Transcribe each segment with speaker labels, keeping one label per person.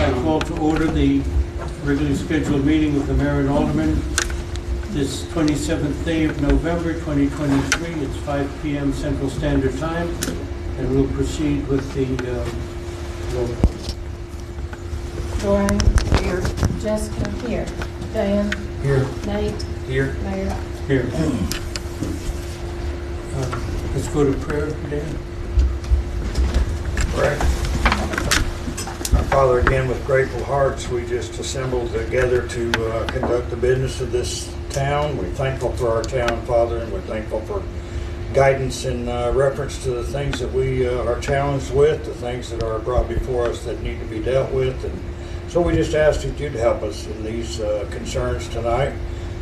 Speaker 1: I call to order the regularly scheduled meeting of the Mayor and Aldermen this 27th day of November 2023. It's 5 p.m. Central Standard Time, and we'll proceed with the roll call.
Speaker 2: Lauren? Here. Jessica? Here. Diane?
Speaker 3: Here.
Speaker 2: Nate?
Speaker 3: Here.
Speaker 2: Mayor?
Speaker 1: Here. Let's go to prayer, Dan.
Speaker 3: Right. Our Father, again, with grateful hearts, we just assembled together to conduct the business of this town. We're thankful for our town, Father, and we're thankful for guidance in reference to the things that we are challenged with, the things that are brought before us that need to be dealt with. And so we just ask that you'd help us in these concerns tonight.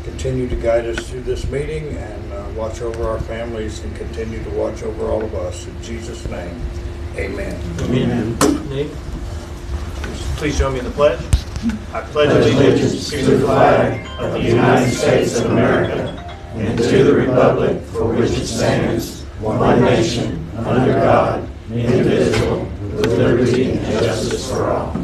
Speaker 3: Continue to guide us through this meeting and watch over our families and continue to watch over all of us. In Jesus' name, amen.
Speaker 1: Amen. Nate?
Speaker 4: Please join me in the pledge. I pledge
Speaker 5: allegiance to the flag of the United States of America and to the republic for which it stands, one nation, under God, indivisible, with liberty and justice for all.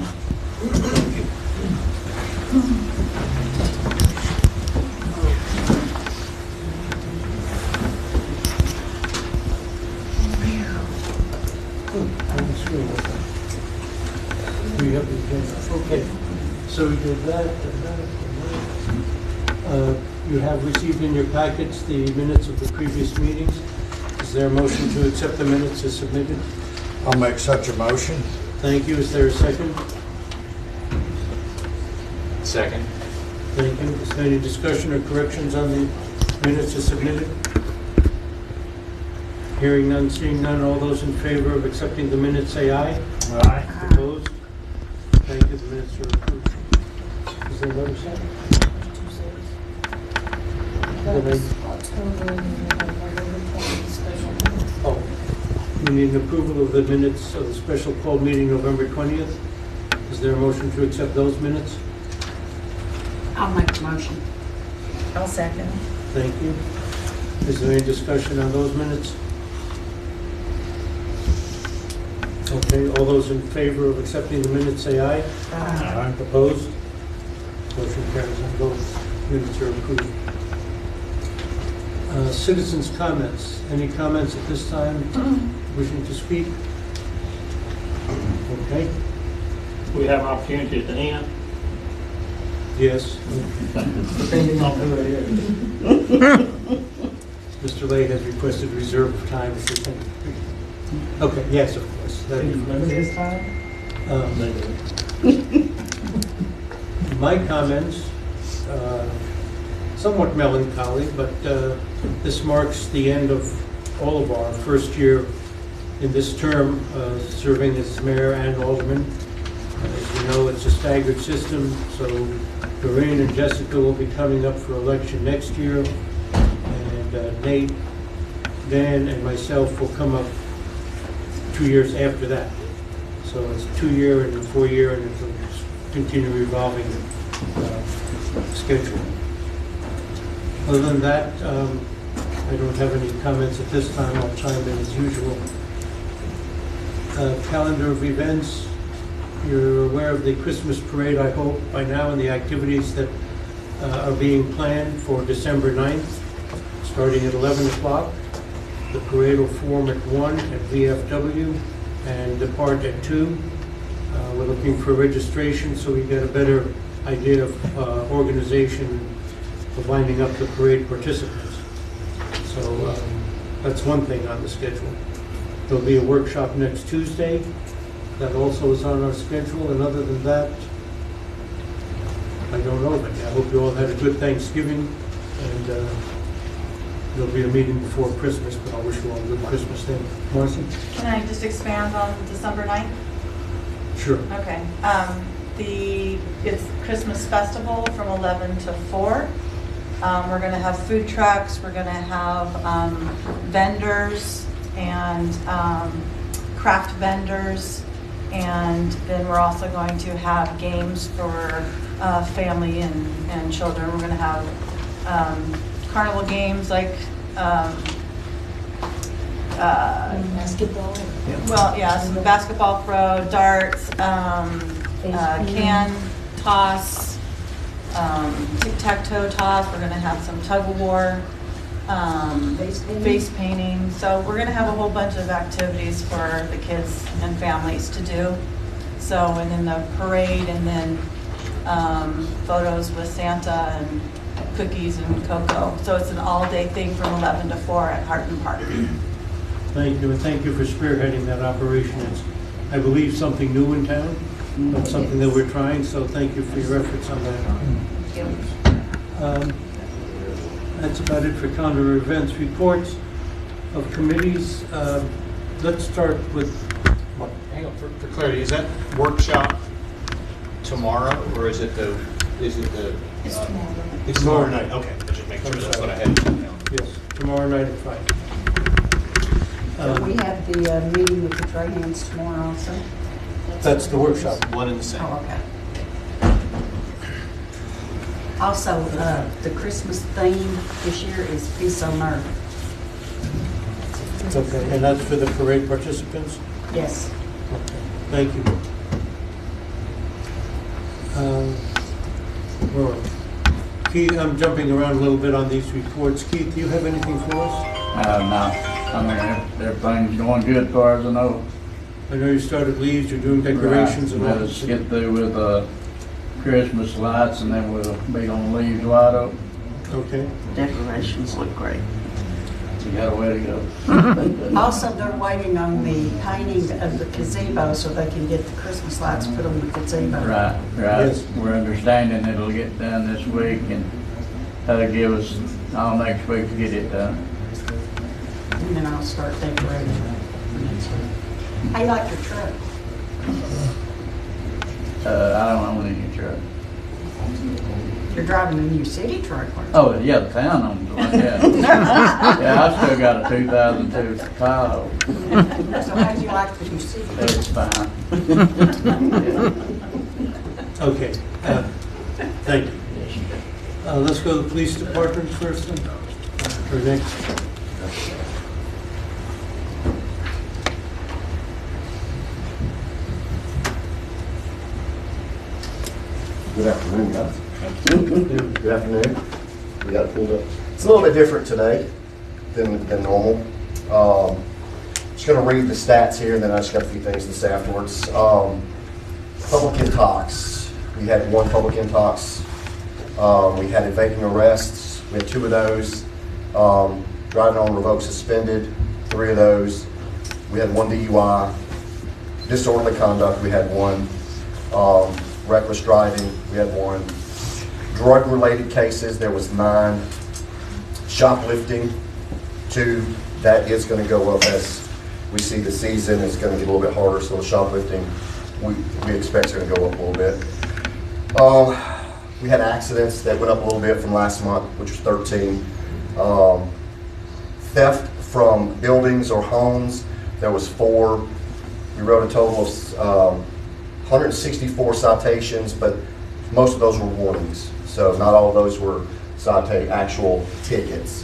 Speaker 1: Okay, so we did that. You have received in your packets the minutes of the previous meetings. Is there a motion to accept the minutes as submitted?
Speaker 3: I'll make such a motion.
Speaker 1: Thank you. Is there a second?
Speaker 4: Second.
Speaker 1: Thank you. Is there any discussion or corrections on the minutes as submitted? Hearing none, seeing none, all those in favor of accepting the minutes say aye.
Speaker 3: Aye.
Speaker 1: Opposed? Thank you. The minutes are approved. Is there another second? Oh, we need an approval of the minutes of the special call meeting November 20th. Is there a motion to accept those minutes?
Speaker 2: I'll make the motion. I'll second.
Speaker 1: Thank you. Is there any discussion on those minutes? Okay, all those in favor of accepting the minutes say aye.
Speaker 3: Aye.
Speaker 1: Opposed? Motion carries on those minutes are approved. Citizens' comments. Any comments at this time wishing to speak? Okay.
Speaker 6: We have an opportunity at the end.
Speaker 1: Yes.
Speaker 6: Depending on who it is.
Speaker 1: Mr. Lay has requested reserve time if there's any. Okay, yes, of course.
Speaker 6: Limited time?
Speaker 1: My comments, somewhat melancholy, but this marks the end of all of our first year in this term serving as mayor and alderman. As you know, it's a staggered system, so Doreen and Jessica will be coming up for election next year, and Nate, Dan, and myself will come up 2 years after that. So it's 2 year and 4 year, and it'll continue revolving schedule. Other than that, I don't have any comments at this time. I'll chime in as usual. Calendar of events. You're aware of the Christmas parade, I hope, by now, and the activities that are being planned for December 9th, starting at 11 o'clock. The parade will form at 1 at VFW and depart at 2. We're looking for registration so we get a better idea of organization of lining up the parade participants. So that's one thing on the schedule. There'll be a workshop next Tuesday. That also is on our schedule, and other than that, I don't know, but I hope you all had a good Thanksgiving, and there'll be a meeting before Christmas, but I wish you all a good Christmas then. Marcy?
Speaker 7: Can I just expand on December 9th?
Speaker 1: Sure.
Speaker 7: Okay. It's Christmas festival from 11 to 4. We're going to have food trucks. We're going to have vendors and craft vendors. And then we're also going to have games for family and children. We're going to have carnival games like
Speaker 2: Basketball.
Speaker 7: well, yeah, some basketball throw, darts, can toss, tic-tac-toe toss. We're gonna have some tug-of-war, face painting. So we're gonna have a whole bunch of activities for the kids and families to do. So, and then the parade, and then photos with Santa and cookies and cocoa. So it's an all-day thing from 11 to 4 at Hardin Park.
Speaker 1: Thank you, and thank you for spearheading that operation. It's, I believe, something new in town, but something that we're trying, so thank you for your efforts on that. That's about it for calendar events. Reports of committees. Let's start with,
Speaker 4: Hang on, for clarity, is that workshop tomorrow, or is it the?
Speaker 2: It's tomorrow.
Speaker 4: It's tomorrow night, okay, I just make sure that's what I had.
Speaker 1: yes, tomorrow night at 5.
Speaker 2: We have the meeting with the trade hands tomorrow also.
Speaker 1: That's the workshop.
Speaker 4: One and the same.
Speaker 2: Oh, okay. Also, the Christmas theme this year is Peace on Earth.
Speaker 1: Okay, and that's for the parade participants?
Speaker 2: Yes.
Speaker 1: Thank you. Well, Keith, I'm jumping around a little bit on these reports. Keith, do you have anything for us?
Speaker 5: No, I mean, everything's going good as far as I know.
Speaker 1: I know you started leaves, you're doing decorations and all
Speaker 5: Right. Let's
Speaker 1: that.
Speaker 5: get through with Christmas lights and then we'll be on leaves wide open.
Speaker 1: Okay,
Speaker 2: Decorations look great.
Speaker 5: We got a way to go.
Speaker 2: Also, they're waiting on the painting of the gazebo so they can get the Christmas lights put on the gazebo.
Speaker 5: Right.
Speaker 1: Yes.
Speaker 5: We're understanding it'll get done this week and that'll give us all next week to get it done.
Speaker 2: And then I'll start decorating for next week. How you like your truck?
Speaker 5: I don't own any truck.
Speaker 2: You're driving a new city truck, aren't you?
Speaker 5: Oh, yeah, the town owns one, yeah. Yeah, I still got a 2002 Tahoe.
Speaker 2: So how do you like the new city?
Speaker 5: It's fine.
Speaker 1: okay. Thank you. Let's go to the police department first then, or next.
Speaker 8: Good afternoon, guys. Good afternoon. We got it pulled up. It's a little bit different today than normal. Just going to read the stats here, and then I just got a few things to say afterwards. Public intox. We had 1 public intox. We had evading arrests. We had 2 of those. Driving on revoked suspended, 3 of those. We had 1 DUI. Disorderly conduct, we had 1. Reckless driving, we had 1. Drug-related cases, there was 9. Shoplifting, 2. That is going to go up as we see the season is going to get a little bit harder, so the shoplifting, we expect is going to go up a little bit. We had accidents that went up a little bit from last month, which was 13. Theft from buildings or homes, there was 4. We wrote a total of 164 citations, but most of those were warnings. So not all of those were actual tickets.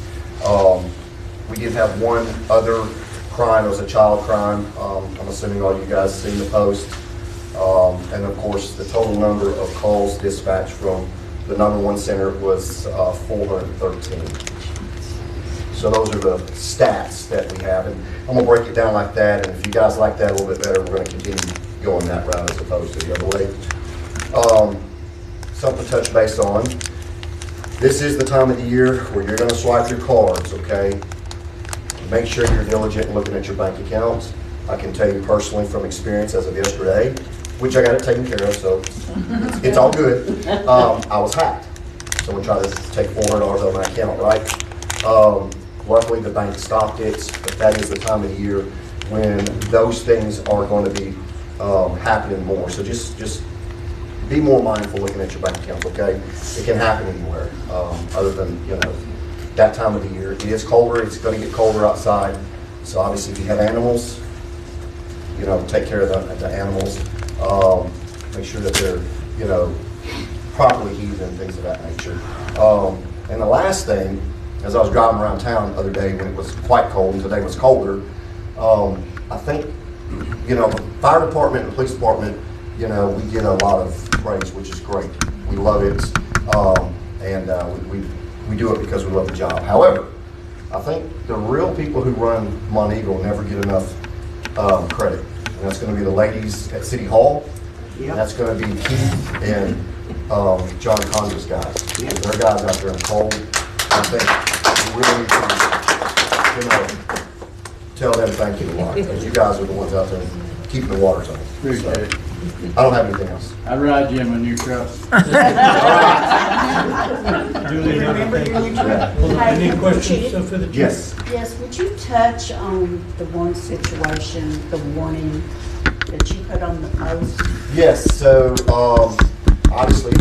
Speaker 8: We did have 1 other crime. It was a child crime. I'm assuming all you guys seen the post. And of course, the total number of calls dispatched from the 911 center was 413. So those are the stats that we have. And I'm gonna break it down like that. And if you guys like that a little bit better, we're gonna continue going that route as opposed to the other way. Something to touch base on. This is the time of the year where you're going to swipe your cards, okay? Make sure you're diligent in looking at your bank accounts. I can tell you personally from experience as of yesterday, which I got it taken care of, so it's all good. I was hacked. Someone tried to take $400 out of my account, right? Luckily, the bank stopped it, but that is the time of the year when those things are going to be happening more. So just be more mindful looking at your bank accounts, okay? It can happen anywhere other than, that time of the year. It is colder. It's going to get colder outside. So obviously if you have animals, take care of the animals. Make sure that they're, properly heated and things of that nature. And the last thing, as I was driving around town the other day when it was quite cold and today was colder, I think, the fire department and police department you know, we get a lot of praise, which is great. We love it, and we do it because we love the job. However, I think the real people who run Monteagle never get enough credit. And that's going to be the ladies at City Hall. And that's going to be Keith and John Condra's guys. Their guys out there in the cold. I think we really need to, you know, tell them thank you a lot, because you guys are the ones out there keeping the waters on.
Speaker 5: Appreciate it.
Speaker 8: I don't have anything else.
Speaker 5: I ride you in my new truck.
Speaker 1: Duly noted. Thank you.
Speaker 8: Yeah.
Speaker 1: Any questions for the chief?
Speaker 8: Yes.
Speaker 2: Yes, would you touch on the one situation, the warning that you put on the post?
Speaker 8: Yes, so, obviously,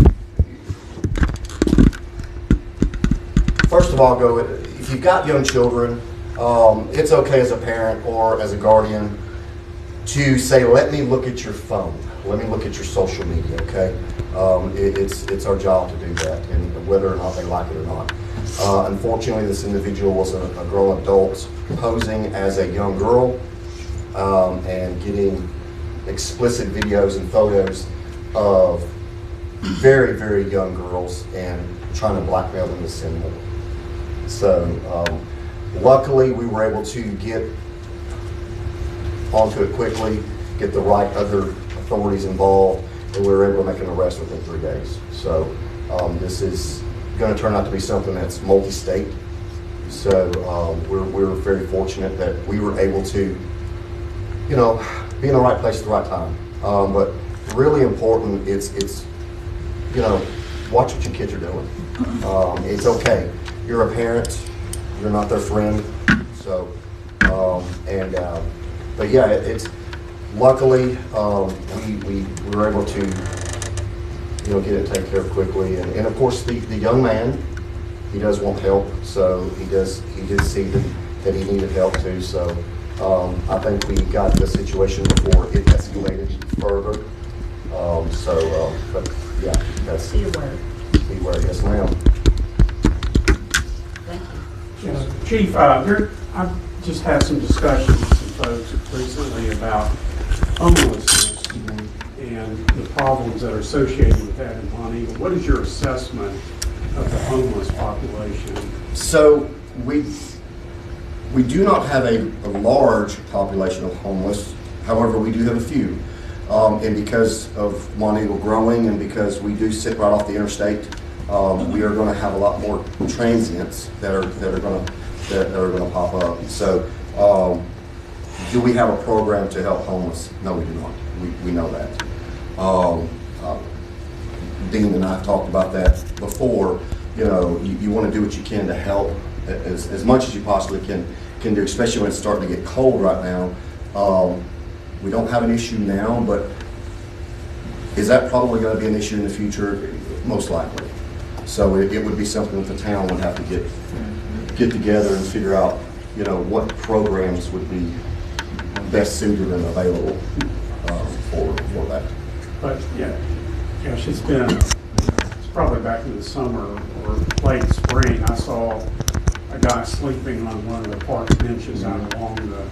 Speaker 8: first of all, if you've got young children, it's okay as a parent or as a guardian to say, let me look at your phone, let me look at your social media, okay? It's our job to do that, and whether or not they like it or not. Unfortunately, this individual was a grown adult posing as a young girl and getting explicit videos and photos of very, very young girls and trying to blackmail them to send them. So luckily we were able to get onto it quickly, get the right other authorities involved, and we were able to make an arrest within 3 days. So this is going to turn out to be something that's multi-state. So we're very fortunate that we were able to, you know, be in the right place at the right time. But really important, it's you know, watch what your kids are doing. It's okay. You're a parent. You're not their friend. So, but yeah, it's luckily we were able to, you know, get it taken care of quickly. And of course, the young man, he does want help. So he did see that he needed help too. So I think we got the situation before it escalated further. But yeah, that's
Speaker 2: Be aware.
Speaker 8: be aware. Yes, ma'am.
Speaker 2: Thank you.
Speaker 9: Yes, Chief, I've just had some discussions with some folks recently about homelessness and the problems that are associated with that in Monteagle. What is your assessment of the homeless population?
Speaker 8: So we do not have a large population of homeless. However, we do have a few. And because of Monteagle growing and because we do sit right off the interstate, we are going to have a lot more transients that are going to pop up. So, do we have a program to help homeless? No, we do not. We know that. Dean and I have talked about that before. You know, you want to do what you can to help as much as you possibly can do, especially when it's starting to get cold right now. We don't have an issue now, but is that probably going to be an issue in the future? Most likely. So it would be something that the town would have to get together and figure out, you know, what programs would be best suited and available for that.
Speaker 9: But yeah, gosh, it's probably back in the summer or late spring. I saw a guy sleeping on one of the park benches out along the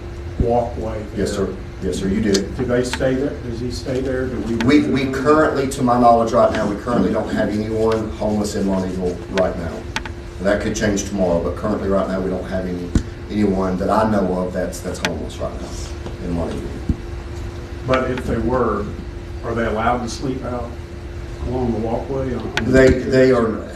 Speaker 9: walkway there.
Speaker 8: Yes, sir. Yes, sir, you did.
Speaker 9: Do they stay there? Does he stay there? Do
Speaker 8: We currently, to my knowledge right now, we currently don't have anyone homeless in Monteagle right now. That could change tomorrow, but currently right now we don't have anyone that I know of that's homeless right now in Monteagle.
Speaker 9: But if they were, are they allowed to sleep out along the walkway?
Speaker 8: They are.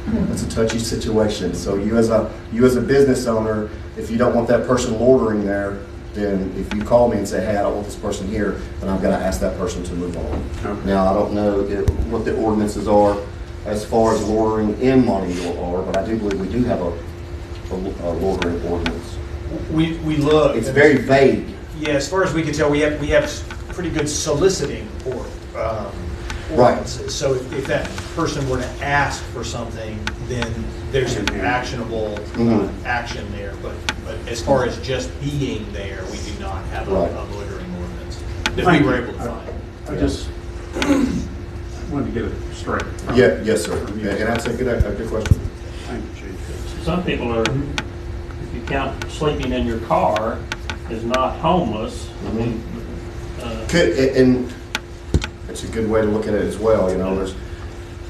Speaker 8: That's a touchy situation. So you as a business owner, if you don't want that person loitering there, then if you call me and say, hey, I don't want this person here, then I'm going to ask that person to move on.
Speaker 9: Okay.
Speaker 8: Now, I don't know what the ordinances are as far as loitering in Monteagle are, but I do believe we do have a loitering ordinance.
Speaker 4: We look.
Speaker 8: It's very vague.
Speaker 4: Yeah, as far as we can tell, we have pretty good soliciting
Speaker 8: Right.
Speaker 4: ordinances. So if that person were to ask for something, then there's an actionable action there. But as far as just being there, we do not have a loitering ordinance that we were able to find.
Speaker 9: I just wanted to get it straight.
Speaker 8: Yeah, yes, sir. And that's a good question.
Speaker 9: Thank you, Chief.
Speaker 6: Some people are, if you count sleeping in your car, is not homeless. I mean,
Speaker 8: And it's a good way to look at it as well, you know,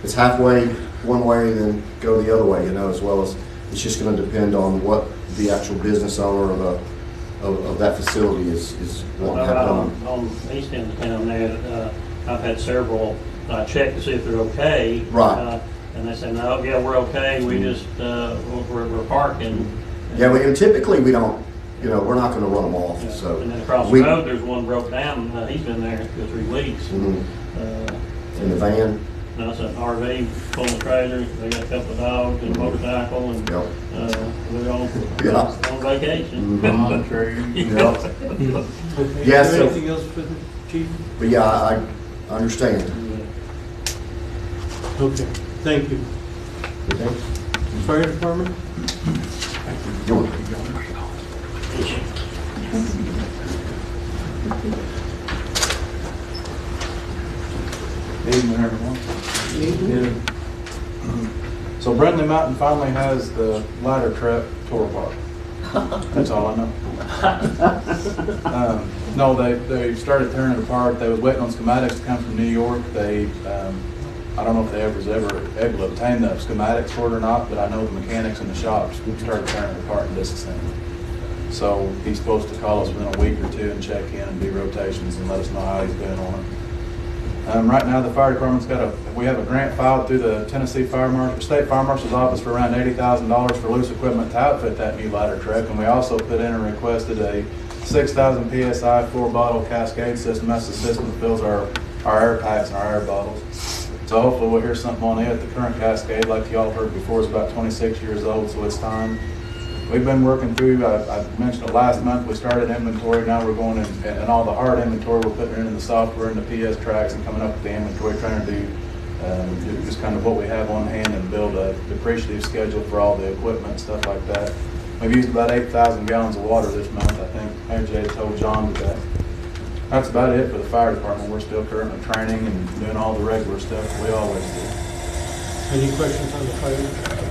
Speaker 8: it's halfway one way and then go the other way, you know, as well as, it's just gonna depend on what the actual business owner of that facility is
Speaker 6: Well,
Speaker 8: wanting to have
Speaker 6: out
Speaker 8: done.
Speaker 6: on the east end of town there, I've had several, I checked to see if they're okay.
Speaker 8: Right.
Speaker 6: And they say, no, yeah, we're okay, we just, we're parking.
Speaker 8: Yeah, and typically we don't, you know, we're not gonna run them off,
Speaker 6: Yeah.
Speaker 8: so.
Speaker 6: And then across the
Speaker 8: we-
Speaker 6: road, there's one broke down, he's been there 2 or 3 weeks.
Speaker 8: Mhm.
Speaker 6: Uh,
Speaker 8: In the van,
Speaker 6: Now it's an RV, full of trailers, they got a couple of dogs and a motorcycle, and,
Speaker 8: yep.
Speaker 6: they're on
Speaker 8: Yeah.
Speaker 6: on vacation.
Speaker 8: Mhm. Yep.
Speaker 1: Okay.
Speaker 8: Yeah,
Speaker 1: Is there
Speaker 8: so-
Speaker 1: anything else for the chief?
Speaker 8: But yeah, I understand.
Speaker 1: Okay, thank you.
Speaker 8: Okay.
Speaker 1: Fire department?
Speaker 8: You're-
Speaker 10: Evening, everyone. So Brindley Mountain finally has the ladder truck tour apart. That's all I know. No, they started tearing it apart. They was waiting on schematics to come from New York. They, I don't know if they was ever able to obtain the schematics for it or not, but I know the mechanics in the shops started tearing it apart and disassembling. So he's supposed to call us within a week or two and check in and do rotations and let us know how he's doing on it. Right now, the fire department's we have a grant filed through the Tennessee State Fire Marshal's Office for around $80,000 for loose equipment to outfit that new ladder truck. And we also put in and requested a 6,000 PSI 4-bottle cascade system. That's the system that fills our air packs and our air bottles. So hopefully we'll hear something on it. The current cascade, like y'all heard before, is about 26 years old, so it's time. We've been working through, I mentioned it last month, we started inventory. Now we're going in, and all the hard inventory, we're putting it into the software and the PS tracks and coming up with the inventory, trying to do just kind of what we have on hand and build a depreciative schedule for all the equipment, stuff like that. We've used about 8,000 gallons of water this month. I think AJ told John that that's about it for the fire department. We're still currently training and doing all the regular stuff we always do.
Speaker 1: Any questions on the fire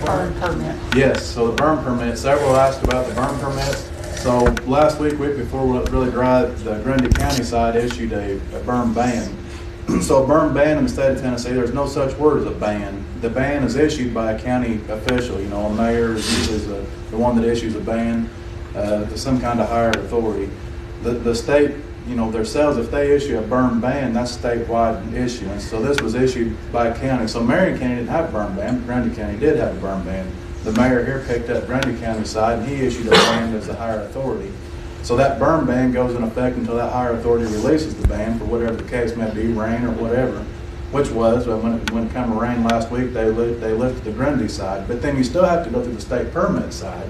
Speaker 2: Burn
Speaker 1: department?
Speaker 2: permit.
Speaker 10: Yes, so the burn permit, several asked about the burn permits. So last week before it really dry, the Grundy County side issued a burn ban. So a burn ban in the state of Tennessee, there's no such word as a ban. The ban is issued by a county official, you know, a mayor is usually the one that issues a ban to some kind of higher authority. The state, you know, themselves, if they issue a burn ban, that's statewide issuance. So this was issued by a county. So Marion County didn't have a burn ban, but Grundy County did have a burn ban. The mayor here picked up Grundy County side, and he issued a ban as the higher authority. So that burn ban goes in effect until that higher authority releases the ban for whatever the case may be, rain or whatever, which was, when it come to rain last week, they lifted the Grundy side. But then you still have to go through the state permit side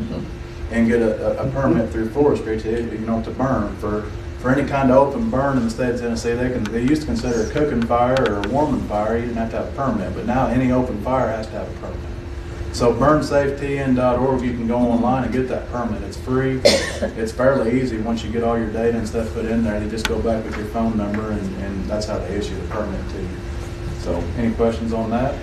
Speaker 10: and get a permit through forestry to, you know, to burn. For any kind of open burn in the state of Tennessee, they used to consider a cooking fire or a warming fire, you didn't have to have a permit, but now any open fire has to have a permit. So burnsafetn.org, you can go online and get that permit. It's free. It's fairly easy. Once you get all your data and stuff put in there, you just go back with your phone number and that's how they issue the permit to you. So any questions on that?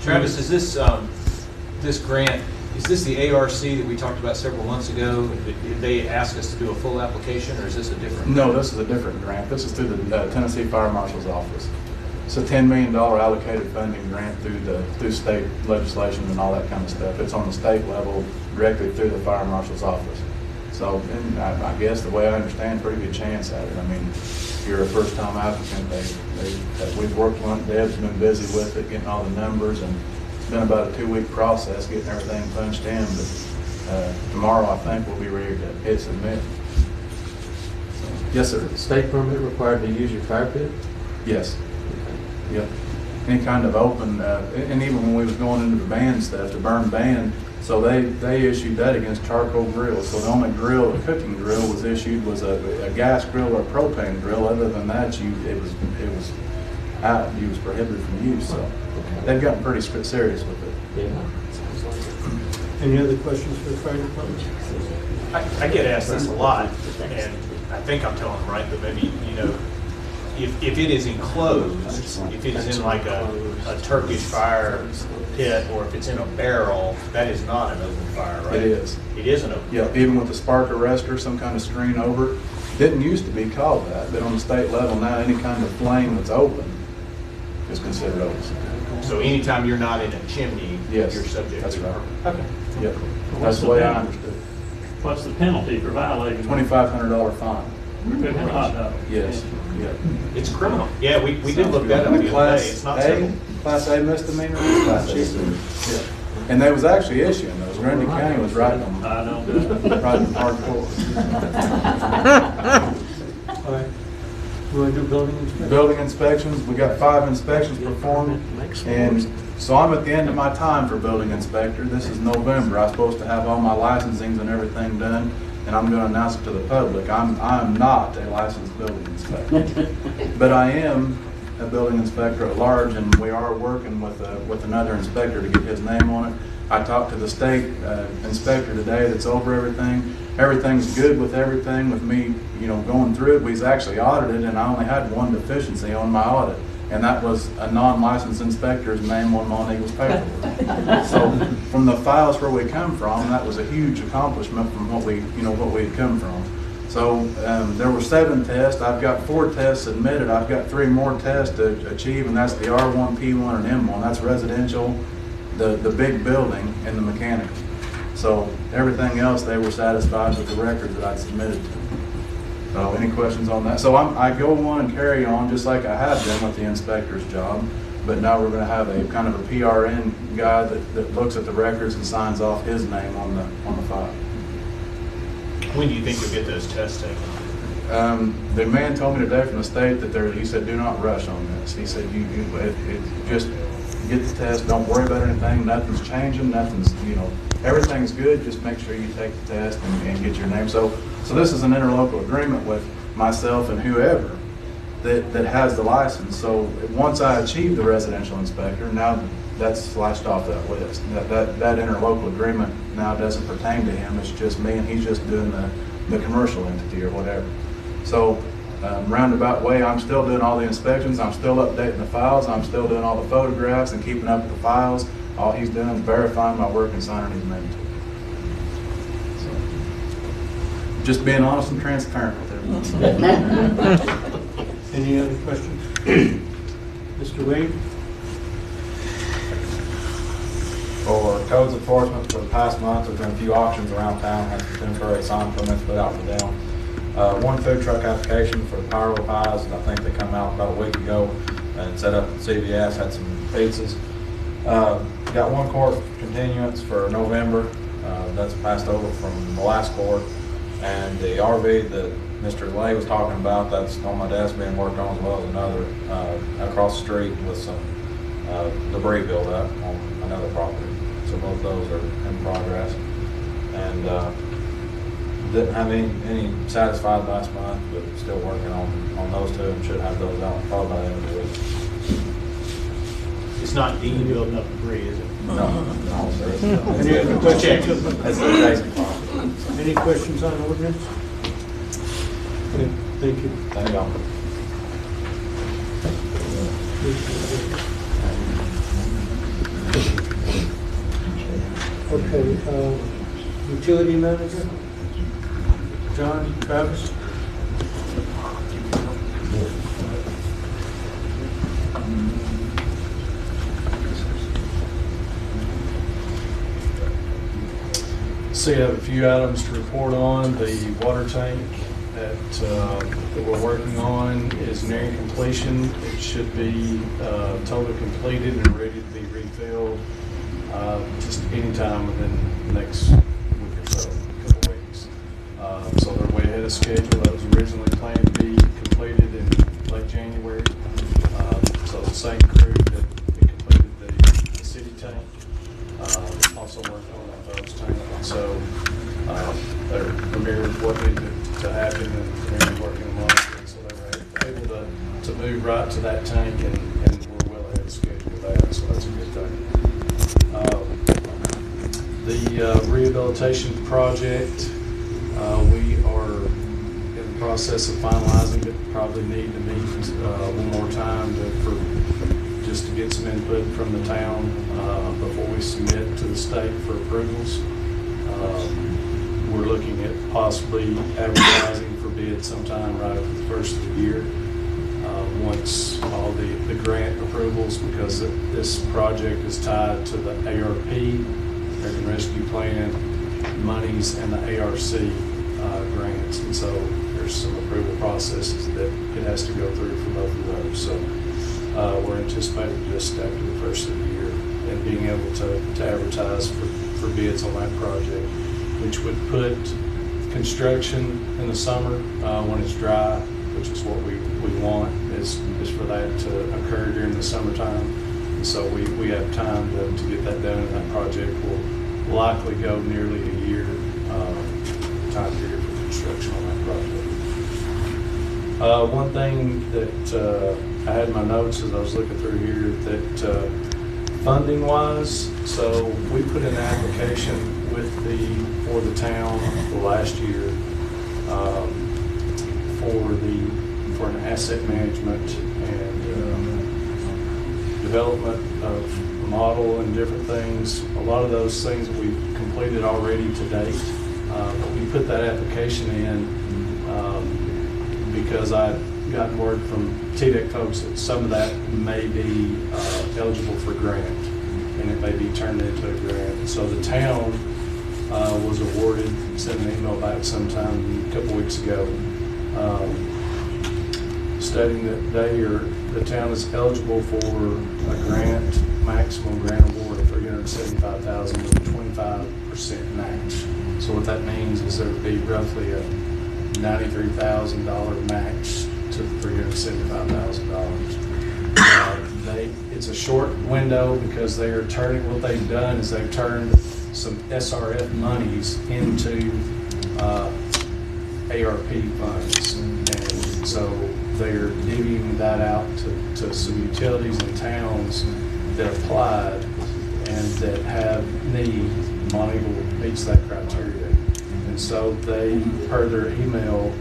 Speaker 4: Travis, is this grant, is this the ARC that we talked about several months ago? Did they ask us to do a full application, or is this a different?
Speaker 10: No, this is a different grant. This is through the Tennessee Fire Marshal's Office. It's a $10 million allocated funding grant through state legislation and all that kind of stuff. It's on the state level directly through the Fire Marshal's Office. So and I guess the way I understand, pretty good chance at it. I mean, if you're a first-time applicant, we've worked on it. Deb's been busy with it, getting all the numbers, and it's been about a 2-week process getting everything punched in. But tomorrow, I think, we'll be ready to hit submit. So, yes, sir.
Speaker 11: State permit required to use your fire pit?
Speaker 10: Yes. Yep. Any kind of open, and even when we was going into the ban stuff, the burn ban, so they issued that against charcoal grills. So the only grill, a cooking grill, was issued was a gas grill or a propane grill. Other than that, it was out. You was prohibited from use. So they've gotten pretty serious with it.
Speaker 11: Yeah.
Speaker 1: Any other questions for the fire department?
Speaker 4: I get asked this a lot, and I think I'm telling them right, but maybe, you know, if it is enclosed, if it is in like a Turkish fire pit, or if it's in a barrel, that is not an open fire, right?
Speaker 10: It is.
Speaker 4: It is an open
Speaker 10: Yeah,
Speaker 4: fire.
Speaker 10: even with a spark arrestor, some kind of screen over it, Didn't used to be called that, but on the state level now, any kind of flame that's open is considered open.
Speaker 4: So anytime you're not in a chimney,
Speaker 10: Yes,
Speaker 4: you're subject
Speaker 10: that's
Speaker 4: to.
Speaker 10: right.
Speaker 4: Okay.
Speaker 10: Yep, that's the way I understood it.
Speaker 6: What's the penalty for violating?
Speaker 10: $2,500 fine.
Speaker 6: Good hot dog.
Speaker 10: Yes, yeah.
Speaker 4: It's criminal. Yeah, we did look that up the other day. It's not civil.
Speaker 10: Class A misdemeanor, Class A. Yeah. And they was actually issuing those. Grundy County was writing them,
Speaker 6: I don't do it.
Speaker 10: writing them hardcore.
Speaker 1: All right. You want to do building inspection?
Speaker 10: Building inspections, we got 5 inspections performed, and so I'm at the end of my time for building inspector. This is November. I'm supposed to have all my licensings and everything done, and I'm going to announce it to the public. I'm not a licensed building inspector, but I am a building inspector at large, and we are working with another inspector to get his name on it. I talked to the state inspector today that's over everything. Everything's good with everything with me, going through it. We've actually audited, and I only had one deficiency on my audit, and that was a non-licensed inspector's name on Monteagle's paperwork. So from the files where we come from, that was a huge accomplishment from what we had come from. So there were 7 tests. I've got 4 tests submitted. I've got 3 more tests to achieve, and that's the R1, P1, and M1. That's residential, the big building, and the mechanical. So everything else, they were satisfied with the records that I'd submitted to them. So any questions on that? So I go on and carry on just like I have been with the inspector's job, but now we're going to have a kind of a PRN guy that looks at the records and signs off his name on the file.
Speaker 4: When do you think you'll get those tests taken?
Speaker 10: The man told me today from the state that he said, do not rush on this. He said, just get the test, don't worry about anything, nothing's changing, everything's good, just make sure you take the test and get your name. So this is an interlocal agreement with myself and whoever that has the license. So once I achieve the residential inspector, now that's slashed off that list. That interlocal agreement now doesn't pertain to him, it's just me, and he's just doing the commercial entity or whatever. So roundabout way, I'm still doing all the inspections, I'm still updating the files, I'm still doing all the photographs and keeping up with the files. All he's doing is verifying my work and signing his name to it. So, just being honest and transparent with everyone.
Speaker 1: Any other questions? Mr. Wade?
Speaker 11: For codes enforcement, for the past month, there's been a few auctions around town, had some temporary sign permits put out for them. One food truck application for the Pyro Pies, and I think they come out about a week ago and set up at CVS, had some pizzas. Got 1 court continuance for November, that's passed over from the last court. And the RV that Mr. Lay was talking about, that's on my desk being worked on, as well as another across the street with some debris buildup on another property. So both of those are in progress. And didn't have any satisfied last month, but still working on those 2 and should have those out probably by the end of the week.
Speaker 4: It's not deemed building up debris, is it?
Speaker 11: No, sir.
Speaker 1: Any other questions?
Speaker 11: That's the adjacent property.
Speaker 1: Any questions on ordinance? Okay, thank you.
Speaker 11: Thank y'all.
Speaker 1: Okay, utility manager? John, Travis?
Speaker 12: So you have a few items to report on. The water tank that we're working on is nearing completion. It should be totally completed and ready to be refilled just anytime within the next week or so, couple weeks. So they're way ahead of schedule. That was originally planned to be completed in late January. So the same crew that completed the city tank also worked on that Bubs tank. So they're familiar with what needed to happen and they're working on it. So they were able to move right to that tank and we're well ahead of schedule with that. So that's a good thing. The rehabilitation project, we are in the process of finalizing it. Probably need to meet one more time just to get some input from the town before we submit to the state for approvals. We're looking at possibly advertising for bid sometime right after the first of the year. Once all the grant approvals, because this project is tied to the ARP, American Rescue Plan, monies, and the ARC grants. And so there's some approval processes that it has to go through for both of those. So we're anticipating just after the first of the year and being able to advertise for bids on that project, which would put construction in the summer when it's dry, which is what we want, is for that to occur during the summertime. And so we have time to get that done, and that project will likely go nearly a year time period for construction on that project. One thing that I had in my notes as I was looking through here, that funding wise, so we put in an application for the town last year for an asset management and development of model and different things. A lot of those things we've completed already to date. But we put that application in because I've gotten word from TDEC folks that some of that may be eligible for grant, and it may be turned into a grant. So the town was awarded, sent an email back sometime a couple weeks ago, stating that the town is eligible for a grant, maximum grant award of $375,000 with a 25% match. So what that means is there would be roughly a $93,000 match to the $375,000. It's a short window because they are turning, what they've done is they've turned some SRF monies into ARP funds. And so they're divvying that out to some utilities and towns that applied and that have need. Monteagle meets that criteria. And so they, per their email,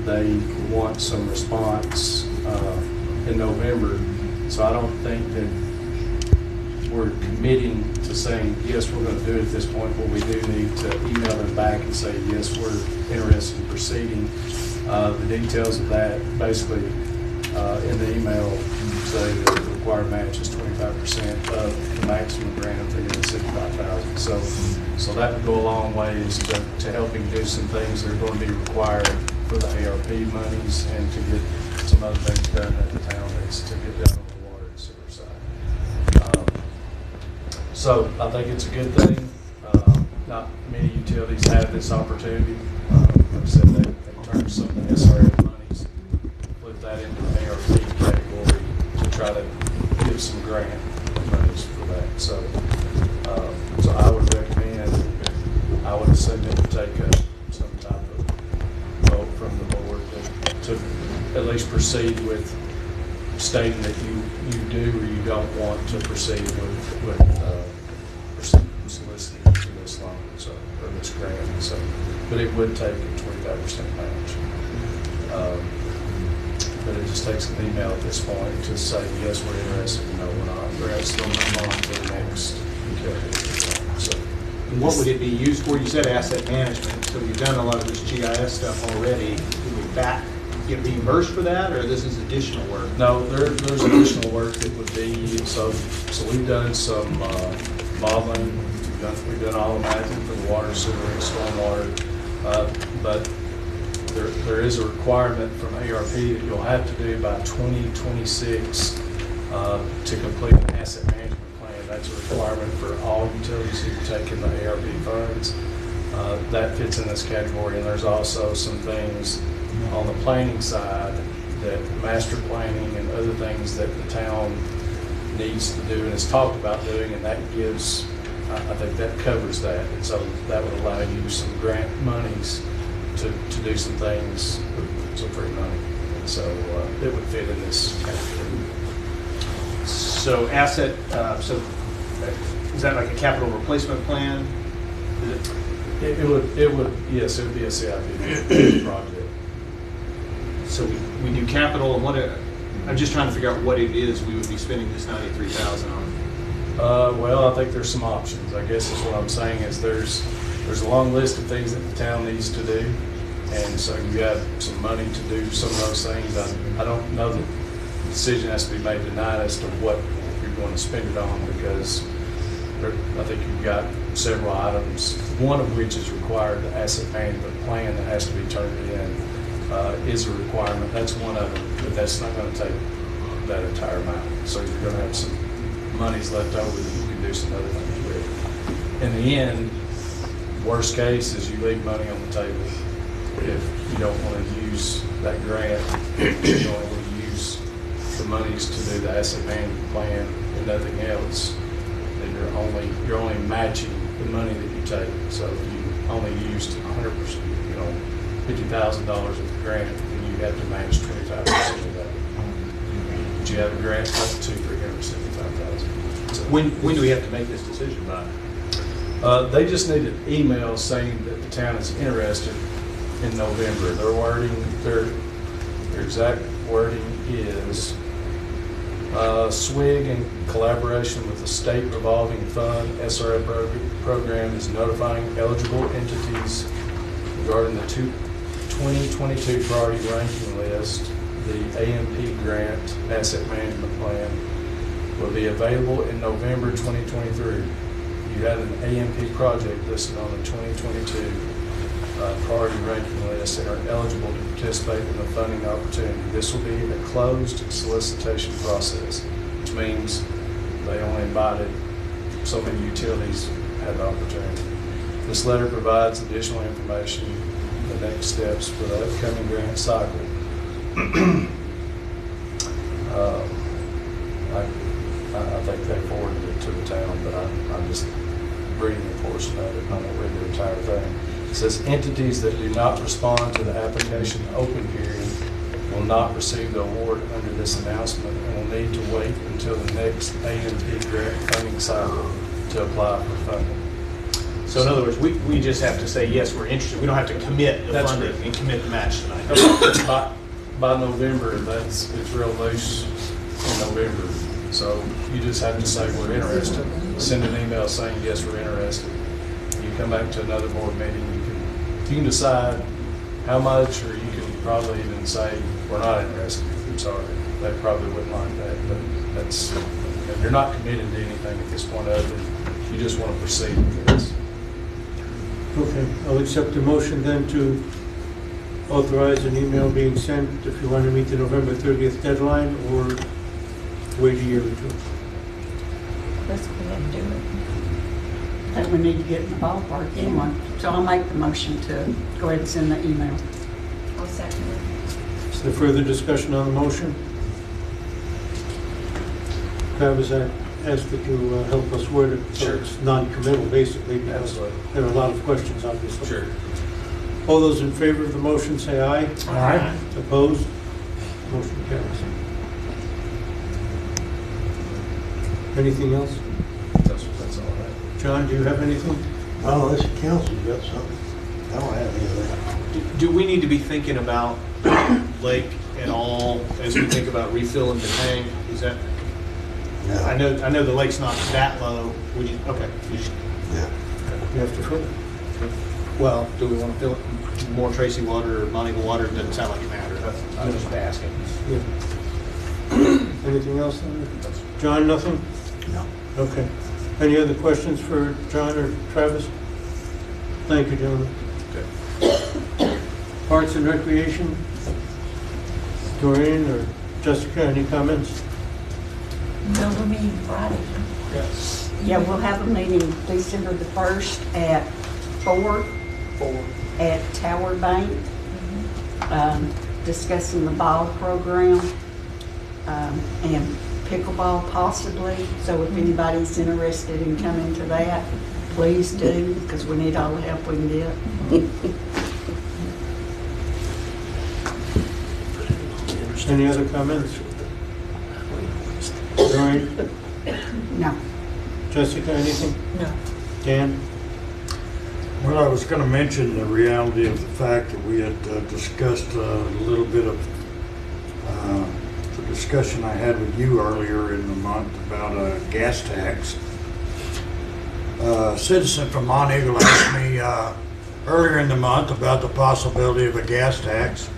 Speaker 12: they want some response in November. So I don't think that we're committing to saying, yes, we're going to do it at this point, but we do need to email them back and say, yes, we're interested in proceeding. The details of that, basically, in the email, say that the required match is 25% of the maximum grant of $375,000. So that would go a long ways to helping do some things that are going to be required for the ARP monies and to get some other things done at the town needs to get done on the water and sewer side. So I think it's a good thing. Not many utilities have this opportunity. Like I said, they turned some of the SRF monies, put that into the ARP category to try to give some grant monies for that. So I would recommend, I would assume it would take some type of vote from the board to at least proceed with stating that you do or you don't want to proceed with soliciting for this loan, or this grant. So, but it would take a 25% match. But it just takes an email at this point to say, yes, we're interested, no, we're not. We're still move on to the next utility. So,
Speaker 4: And what would it be used for? You said asset management, so you've done a lot of this GIS stuff already. Do we get reimbursed for that, or this is additional work?
Speaker 12: no, there's additional work that would be, so we've done some modeling, we've done all the mapping for the water, sewer, and stormwater, but there is a requirement from ARP that you'll have to do by 2026 to complete an asset management plan. That's a requirement for all utilities who take in the ARP funds. That fits in this category, and there's also some things on the planning side, that master planning and other things that the town needs to do and is talked about doing, and that gives, I think that covers that. And so that would allow you some grant monies to do some things with some free money. And so it would fit in this category.
Speaker 4: So so is that like a capital replacement plan?
Speaker 12: It would, yes, it would be a CIP project.
Speaker 4: So we do capital, and I'm just trying to figure out what it is we would be spending this $93,000 on.
Speaker 12: Well, I think there's some options. I guess is what I'm saying is there's a long list of things that the town needs to do. And so you got some money to do some of those things. I don't know that the decision has to be made tonight as to what you're going to spend it on, because I think you've got several items, one of which is required. The asset management plan that has to be turned in is a requirement. That's one of them, but that's not going to take that entire amount. So you're going to have some monies left over that you can do some other things with. In the end, worst case is you leave money on the table. If you don't want to use that grant, you don't want to use the monies to do the asset management plan and nothing else, then you're only matching the money that you take. So if you only used 100%, $50,000 of the grant, then you have to match 25% of that. But you have a grant up to $375,000. So
Speaker 4: When do we have to make this decision by?
Speaker 12: they just need an email saying that the town is interested in November. Their exact wording is, SWIG, in collaboration with the State Revolving Fund SRF program, is notifying eligible entities regarding the 2022 priority ranking list. The AMP grant asset management plan will be available in November 2023. You had an AMP project listed on the 2022 priority ranking list and are eligible to participate in the funding opportunity. This will be a closed solicitation process, which means they only invited so many utilities had the opportunity. This letter provides additional information, the next steps for the upcoming grant cycle. I think they forwarded it to the town, but I'm just reading a portion of it. I won't read the entire thing. It says entities that do not respond to the application open period will not receive the award under this announcement and will need to wait until the next AMP grant funding cycle to apply for funding.
Speaker 4: So in other words, we just have to say, yes, we're interested. We don't have to commit the
Speaker 12: That's
Speaker 4: funding
Speaker 12: correct.
Speaker 4: and commit the match tonight.
Speaker 12: By November, it's real loose in November. So you just have to say we're interested. Send an email saying, yes, we're interested. You come back to another board meeting, you can decide how much, or you can probably even say, we're not interested. I'm sorry. They probably wouldn't like that, but you're not committed to anything at this point other than you just want to proceed with this.
Speaker 1: Okay, I'll accept the motion then to authorize an email being sent if you want to meet the November 30th deadline, or wait a year or two.
Speaker 7: Let's go ahead and do it.
Speaker 2: I think we need to get in the ballpark anyway. So I'll make the motion to go ahead and send the email.
Speaker 7: I'll second it.
Speaker 1: Is there further discussion on the motion? Travis, I ask that you help us word it so
Speaker 12: Sure.
Speaker 1: it's non-committal, basically, because
Speaker 12: Absolutely.
Speaker 1: there are a lot of questions, obviously.
Speaker 12: Sure.
Speaker 1: All those in favor of the motion say aye.
Speaker 2: Aye.
Speaker 1: Opposed? Motion carries. Anything else?
Speaker 12: That's all I have.
Speaker 1: John, do you have anything?
Speaker 13: Well, unless the council's got something. I don't have any of that.
Speaker 4: Do we need to be thinking about lake at all as we think about refilling the tank? Is that,
Speaker 13: No.
Speaker 4: I know the lake's not that low. Would you, okay.
Speaker 13: Yeah.
Speaker 1: You have to fill it.
Speaker 4: Well, do we want to fill it more Tracy water or Monteagle water? It doesn't sound like it matters. I was just asking.
Speaker 1: Yeah. Anything else? John, nothing?
Speaker 13: No.
Speaker 1: Okay. Any other questions for John or Travis? Thank you, gentlemen. Parks and Recreation? Doreen or Jessica, any comments?
Speaker 2: No, we're meeting Friday. Yeah, we'll have a meeting December the 1st at 4 at Tower Bank, discussing the ball program and pickleball possibly. So if anybody's interested in coming to that, please do, because we need all the help we can get.
Speaker 1: Any other comments? Doreen?
Speaker 2: No.
Speaker 1: Jessica, anything?
Speaker 2: No.
Speaker 1: Dan?
Speaker 3: Well, I was going to mention the reality of the fact that we had discussed a little bit of the discussion I had with you earlier in the month about a gas tax. A citizen from Monteagle asked me earlier in the month about the possibility of a gas tax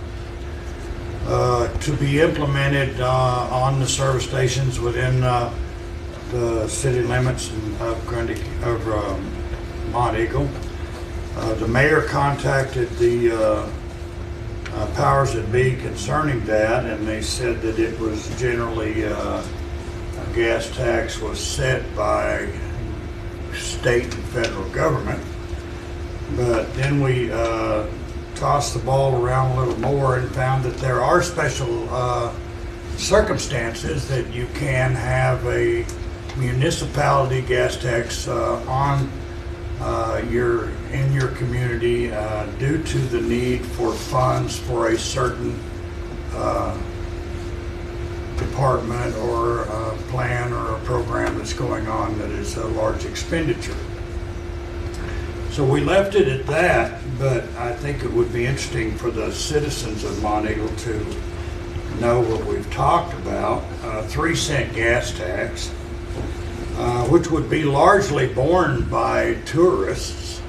Speaker 3: to be implemented on the service stations within the city limits of Monteagle. The mayor contacted the powers that be concerning that, and they said that it was generally a gas tax was set by state and federal government. But then we tossed the ball around a little more and found that there are special circumstances that you can have a municipality gas tax on in your community due to the need for funds for a certain department or a plan or a program that's going on that is a large expenditure. So we left it at that, but I think it would be interesting for the citizens of Monteagle to know what we've talked about. 3-cent gas tax, which would be largely borne by tourists.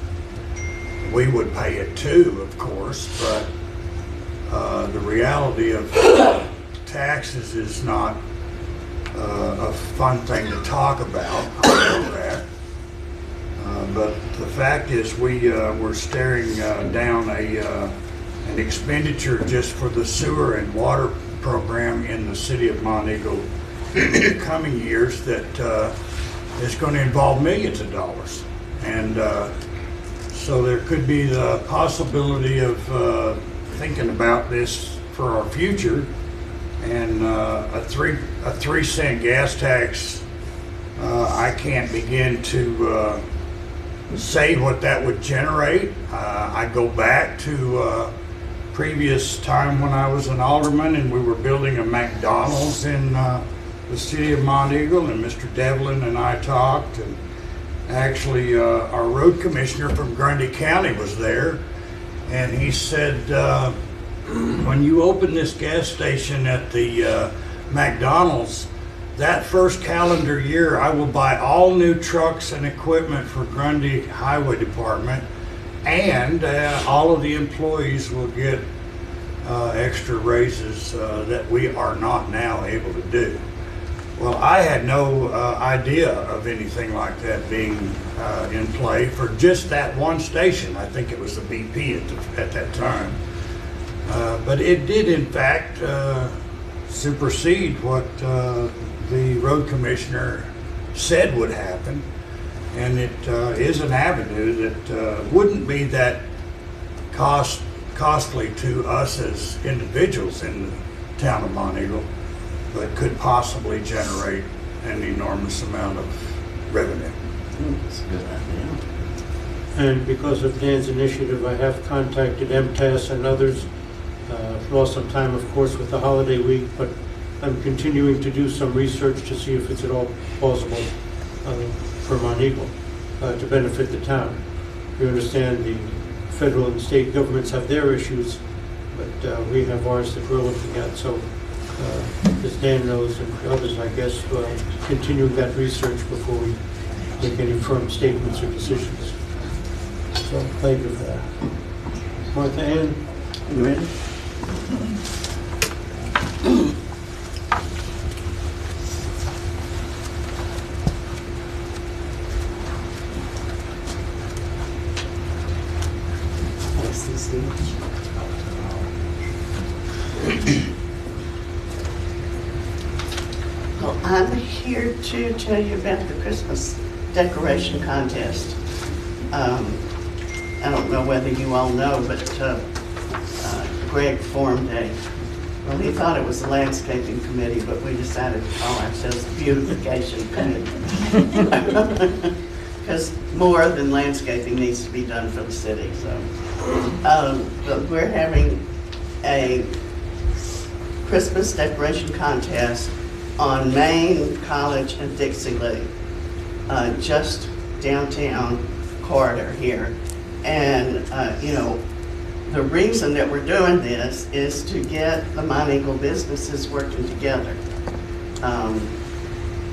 Speaker 3: We would pay it too, of course, but the reality of taxes is not a fun thing to talk about. I know that. But the fact is we're staring down an expenditure just for the sewer and water program in the city of Monteagle in the coming years that is going to involve millions of dollars. And so there could be the possibility of thinking about this for our future. And a 3-cent gas tax, I can't begin to say what that would generate. I go back to previous time when I was an alderman and we were building a McDonald's in the city of Monteagle, and Mr. Devlin and I talked, and actually our road commissioner from Grundy County was there, and he said, when you open this gas station at the McDonald's, that first calendar year, I will buy all new trucks and equipment for Grundy Highway Department, and all of the employees will get extra raises that we are not now able to do. Well, I had no idea of anything like that being in play for just that one station. I think it was the BP at that time. But it did, in fact, supersede what the road commissioner said would happen, and it is an avenue that wouldn't be that costly to us as individuals in the town of Monteagle, but could possibly generate an enormous amount of revenue.
Speaker 5: That's a good idea.
Speaker 1: And because of Dan's initiative, I have contacted MTS and others. Lost some time, of course, with the holiday week, but I'm continuing to do some research to see if it's at all plausible for Monteagle to benefit the town. We understand the federal and state governments have their issues, but we have ours that we're looking at. So, as Dan knows and others, I guess, continuing that research before we make any firm statements or decisions. So, thank you for that. Martha Ann, you ready?
Speaker 14: Well, I'm here to tell you about the Christmas decoration contest. I don't know whether you all know, but Greg formed well, he thought it was the landscaping committee, but we decided to call ourselves the beautification committee. Because more than landscaping needs to be done for the city, so. But we're having a Christmas decoration contest on Main, College, and Dixie Lee, just downtown corridor here. And, you know, the reason that we're doing this is to get the Monteagle businesses working together.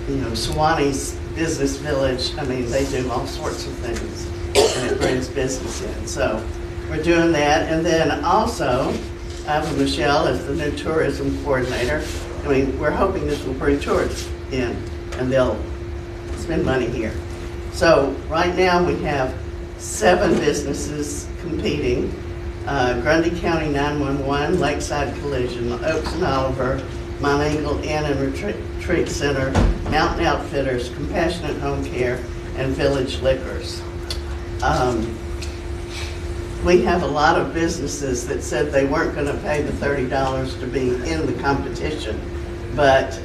Speaker 14: You know, Swanee's Business Village, I mean, they do all sorts of things. and it brings business in. So we're doing that. And then also, Michelle is the new tourism coordinator. I mean, we're hoping this will bring tourists in and they'll spend money here. So right now we have 7 businesses competing. Grundy County 911, Lakeside Collision, Oaks and Oliver, Monteagle Inn and Retreat Center, Mountain Outfitters, Compassionate Home Care, and Village Liquors. We have a lot of businesses that said they weren't going to pay the $30 to be in the competition, but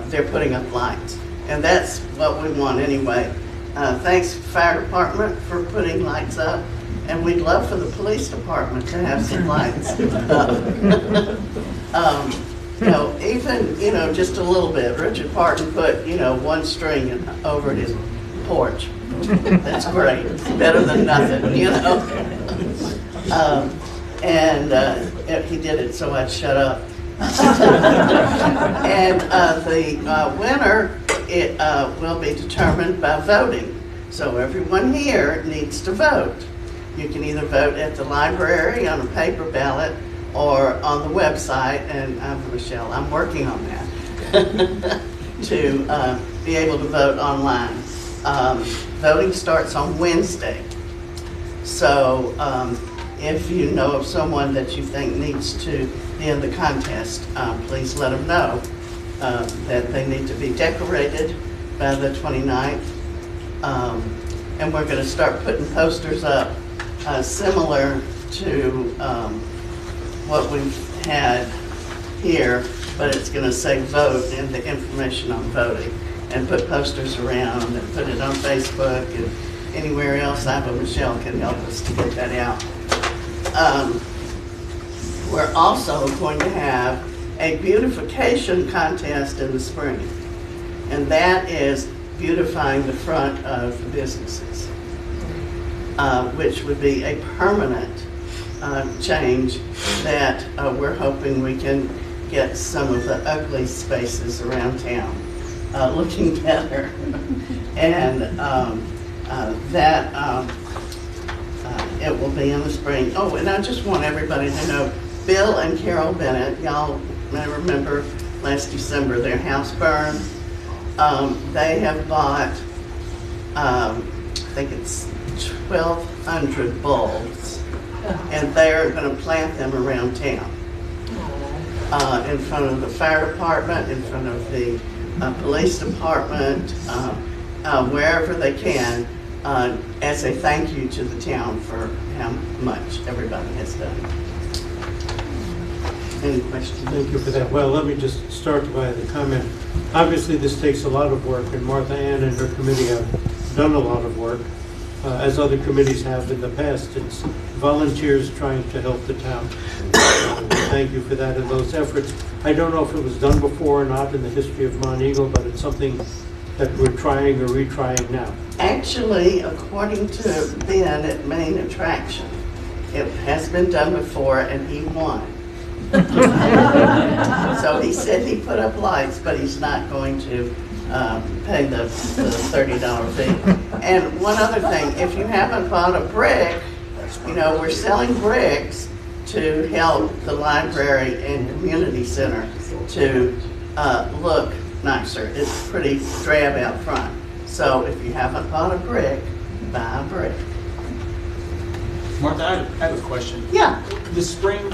Speaker 14: they're putting up lights. And that's what we want anyway. Thanks Fire Department for putting lights up, and we'd love for the police department to have some lights. Even, just a little bit. Richard Parton put, 1 string over his porch. That's great. Better than nothing, And he did it so I'd shut up. And the winner, it will be determined by voting. So everyone here needs to vote. You can either vote at the library on a paper ballot or on the website, and Michelle, I'm working on that, to be able to vote online. Voting starts on Wednesday. So if you know of someone that you think needs to be in the contest, please let them know that they need to be decorated by the 29th. And we're going to start putting posters up similar to what we've had here, but it's going to say vote and the information on voting, and put posters around and put it on Facebook and anywhere else. Michelle can help us to get that out. We're also going to have a beautification contest in the spring, and that is beautifying the front of the businesses, which would be a permanent change that we're hoping we can get some of the ugly spaces around town looking better. And it will be in the spring. Oh, and I just want everybody to know, Bill and Carol Bennett, y'all may remember last December their house burned. They have bought, I think it's 1,200 bulbs, and they're going to plant them around town. In front of the fire department, in front of the police department, wherever they can, as a thank you to the town for how much everybody has done. Any questions?
Speaker 1: Thank you for that. Well, let me just start by the comment. Obviously, this takes a lot of work, and Martha Ann and her committee have done a lot of work, as other committees have in the past. It's volunteers trying to help the town. Thank you for that and those efforts. I don't know if it was done before or not in the history of Monteagle, but it's something that we're trying or retrying now.
Speaker 14: Actually, according to Ben at Main Attraction, it has been done before and he won. So he said he put up lights, but he's not going to pay the $30 fee. And one other thing, if you haven't bought a brick, we're selling bricks to help the library and community center to look nicer. It's pretty drab out front. So if you haven't bought a brick, buy a brick.
Speaker 4: Martha, I have a question.
Speaker 14: Yeah.
Speaker 4: The spring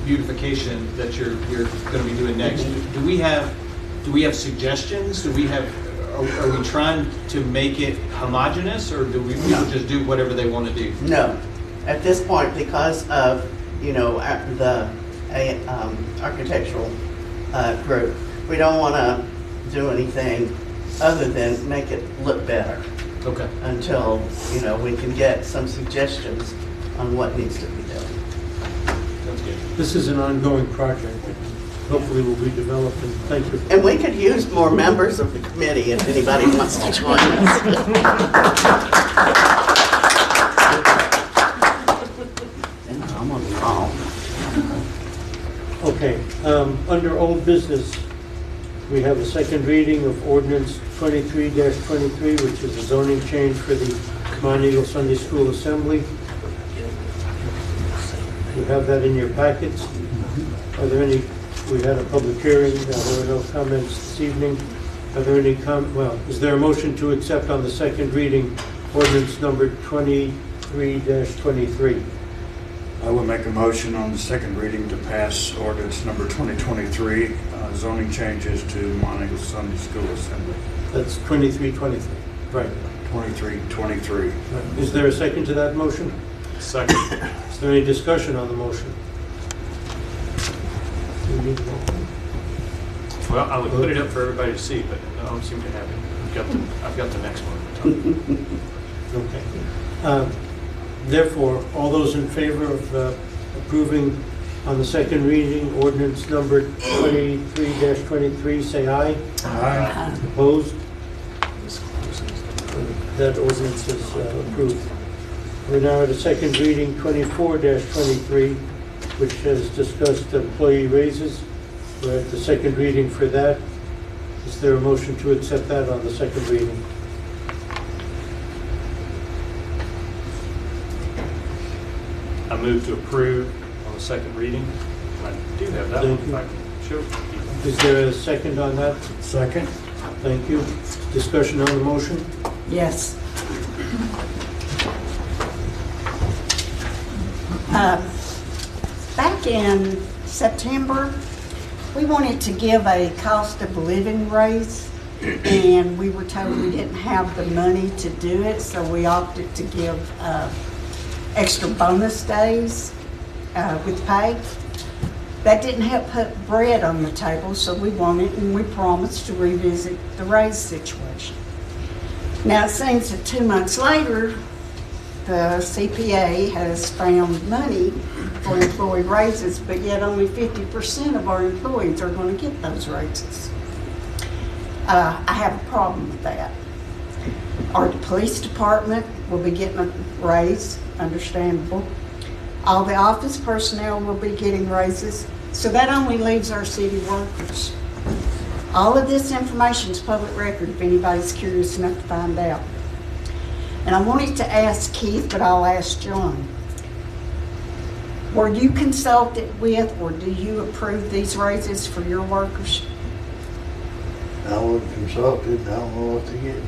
Speaker 4: beautification that you're going to be doing next, do we have suggestions? Are we trying to make it homogeneous, or do we people just do whatever they want to do?
Speaker 14: No. At this point, because of the architectural group, we don't want to do anything other than make it look better.
Speaker 4: Okay.
Speaker 14: Until we can get some suggestions on what needs to be done.
Speaker 4: That's good.
Speaker 1: This is an ongoing project. Hopefully will be developed, and thank you.
Speaker 14: And we could use more members of the committee if anybody wants to join us. I'm on the phone.
Speaker 1: Okay, under old business, we have a second reading of ordinance 23-23, which is a zoning change for the Monteagle Sunday School Assembly. You have that in your packets. Are there any, we had a public hearing, there were no comments this evening. Are there any is there a motion to accept on the second reading ordinance number 23-23?
Speaker 3: I will make a motion on the second reading to pass ordinance number 2023, zoning changes to Monteagle Sunday School Assembly.
Speaker 1: That's 23-23, right.
Speaker 3: 23-23.
Speaker 1: Is there a second to that motion?
Speaker 12: Second.
Speaker 1: Is there any discussion on the motion? Do we need to vote?
Speaker 12: Well, I would put it up for everybody to see, but I don't seem to have it. I've got the next one.
Speaker 1: Okay. Therefore, all those in favor of approving on the second reading ordinance number 23-23, say aye.
Speaker 3: Aye.
Speaker 1: Opposed? That ordinance is approved. We're now at a second reading 24-23, which has discussed employee raises. We're at the second reading for that. Is there a motion to accept that on the second reading?
Speaker 12: I move to approve on the second reading. I do have that one, if I can show it.
Speaker 1: Is there a second on that?
Speaker 3: Second.
Speaker 1: Thank you. Discussion on the motion?
Speaker 2: Yes. Back in September, we wanted to give a cost of living raise, and we were told we didn't have the money to do it, so we opted to give extra bonus days with pay. That didn't help put bread on the table, so we wanted and we promised to revisit the raise situation. Now it seems that 2 months later, the CPA has found money for employee raises, but yet only 50% of our employees are going to get those raises. I have a problem with that. Our police department will be getting a raise, understandable. All the office personnel will be getting raises, so that only leaves our city workers. All of this information is public record if anybody's curious enough to find out. And I wanted to ask Keith, but I'll ask John. Were you consulted with, or do you approve these raises for your workers?
Speaker 13: I wasn't consulted, I don't know what to get.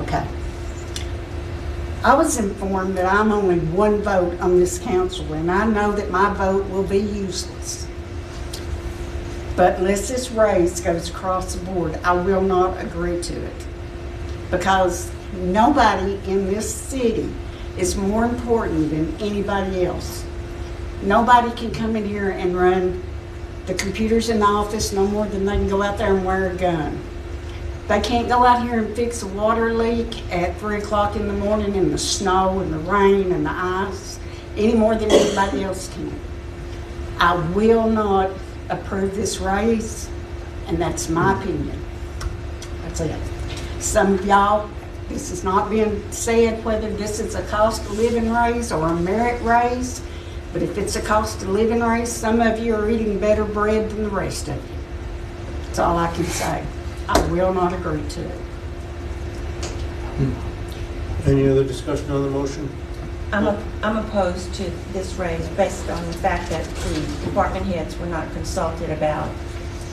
Speaker 2: Okay. I was informed that I'm only one vote on this council, and I know that my vote will be useless. But unless this raise goes across the board, I will not agree to it. Because nobody in this city is more important than anybody else. Nobody can come in here and run the computers in the office no more than they can go out there and wear a gun. They can't go out here and fix a water leak at 3 o'clock in the morning in the snow and the rain and the ice any more than anybody else can. I will not approve this raise, and that's my opinion. That's it. Some of y'all, this is not being said whether this is a cost of living raise or a merit raise, but if it's a cost of living raise, some of you are eating better bread than the rest of you. That's all I can say. I will not agree to it.
Speaker 1: Any other discussion on the motion?
Speaker 15: I'm opposed to this raise based on the fact that the department heads were not consulted about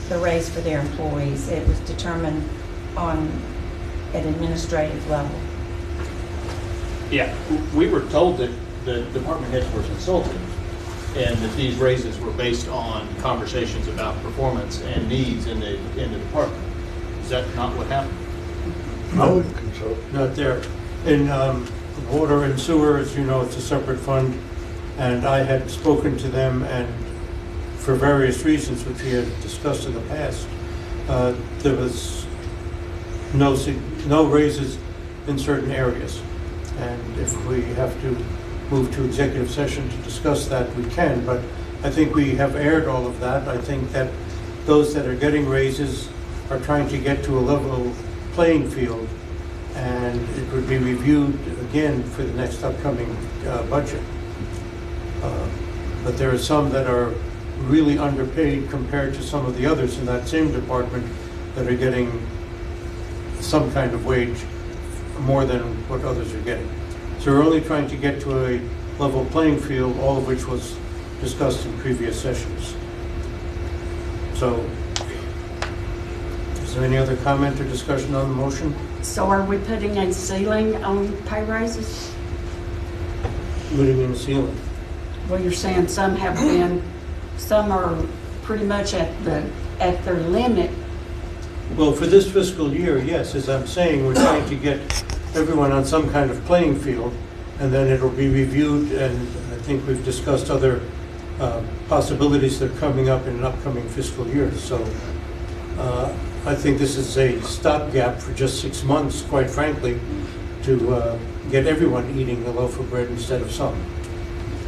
Speaker 15: the raise for their employees. It was determined on an administrative level.
Speaker 4: Yeah, we were told that the department heads were consulted and that these raises were based on conversations about performance and needs in the department. Is that not what happened?
Speaker 13: I wasn't consulted.
Speaker 1: Not there. In water and sewer, as you know, it's a separate fund, and I had spoken to them, and for various reasons which we had discussed in the past, there was no raises in certain areas. And if we have to move to executive session to discuss that, we can, but I think we have aired all of that. I think that those that are getting raises are trying to get to a level playing field, and it would be reviewed again for the next upcoming budget. But there are some that are really underpaid compared to some of the others in that same department that are getting some kind of wage more than what others are getting. So we're only trying to get to a level playing field, all of which was discussed in previous sessions. So, is there any other comment or discussion on the motion?
Speaker 2: So are we putting a ceiling on pay raises?
Speaker 1: Putting in the ceiling.
Speaker 2: Well, you're saying some have been, some are pretty much at their limit.
Speaker 1: Well, for this fiscal year, yes, as I'm saying, we're trying to get everyone on some kind of playing field, and then it'll be reviewed, and I think we've discussed other possibilities that are coming up in an upcoming fiscal year. So I think this is a stopgap for just 6 months, quite frankly, to get everyone eating a loaf of bread instead of some.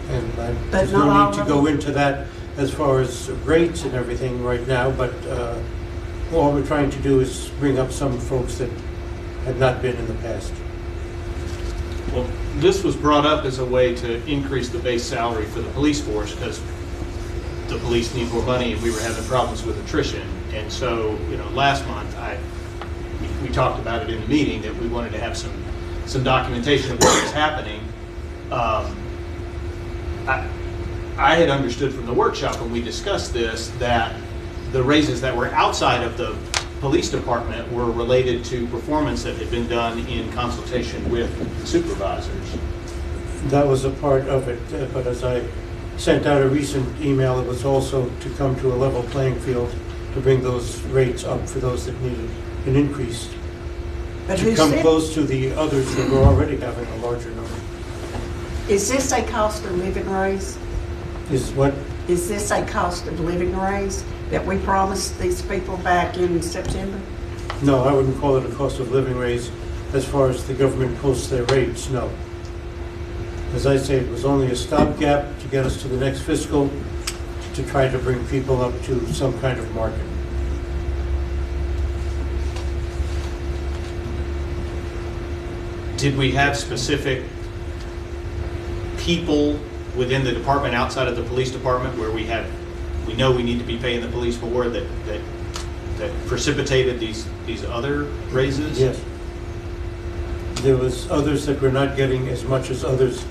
Speaker 1: And there's no need to go into that as far as rates and everything right now, but all we're trying to do is bring up some folks that had not been in the past.
Speaker 4: Well, this was brought up as a way to increase the base salary for the police force because the police need more money and we were having problems with attrition. And so, last month we talked about it in the meeting that we wanted to have some documentation of what was happening. I had understood from the workshop when we discussed this that the raises that were outside of the police department were related to performance that had been done in consultation with supervisors.
Speaker 1: That was a part of it, but as I sent out a recent email, it was also to come to a level playing field to bring those rates up for those that needed an increase.
Speaker 2: But
Speaker 1: to come close to the others that were already having a larger number.
Speaker 2: Is this a cost of living raise?
Speaker 1: Is what?
Speaker 2: Is this a cost of living raise that we promised these people back in September?
Speaker 1: No, I wouldn't call it a cost of living raise as far as the government posts their rates, no. As I say, it was only a stopgap to get us to the next fiscal to try to bring people up to some kind of market.
Speaker 4: Did we have specific people within the department outside of the police department where we know we need to be paying the police more that precipitated these other raises?
Speaker 1: Yes. There was others that were not getting as much as others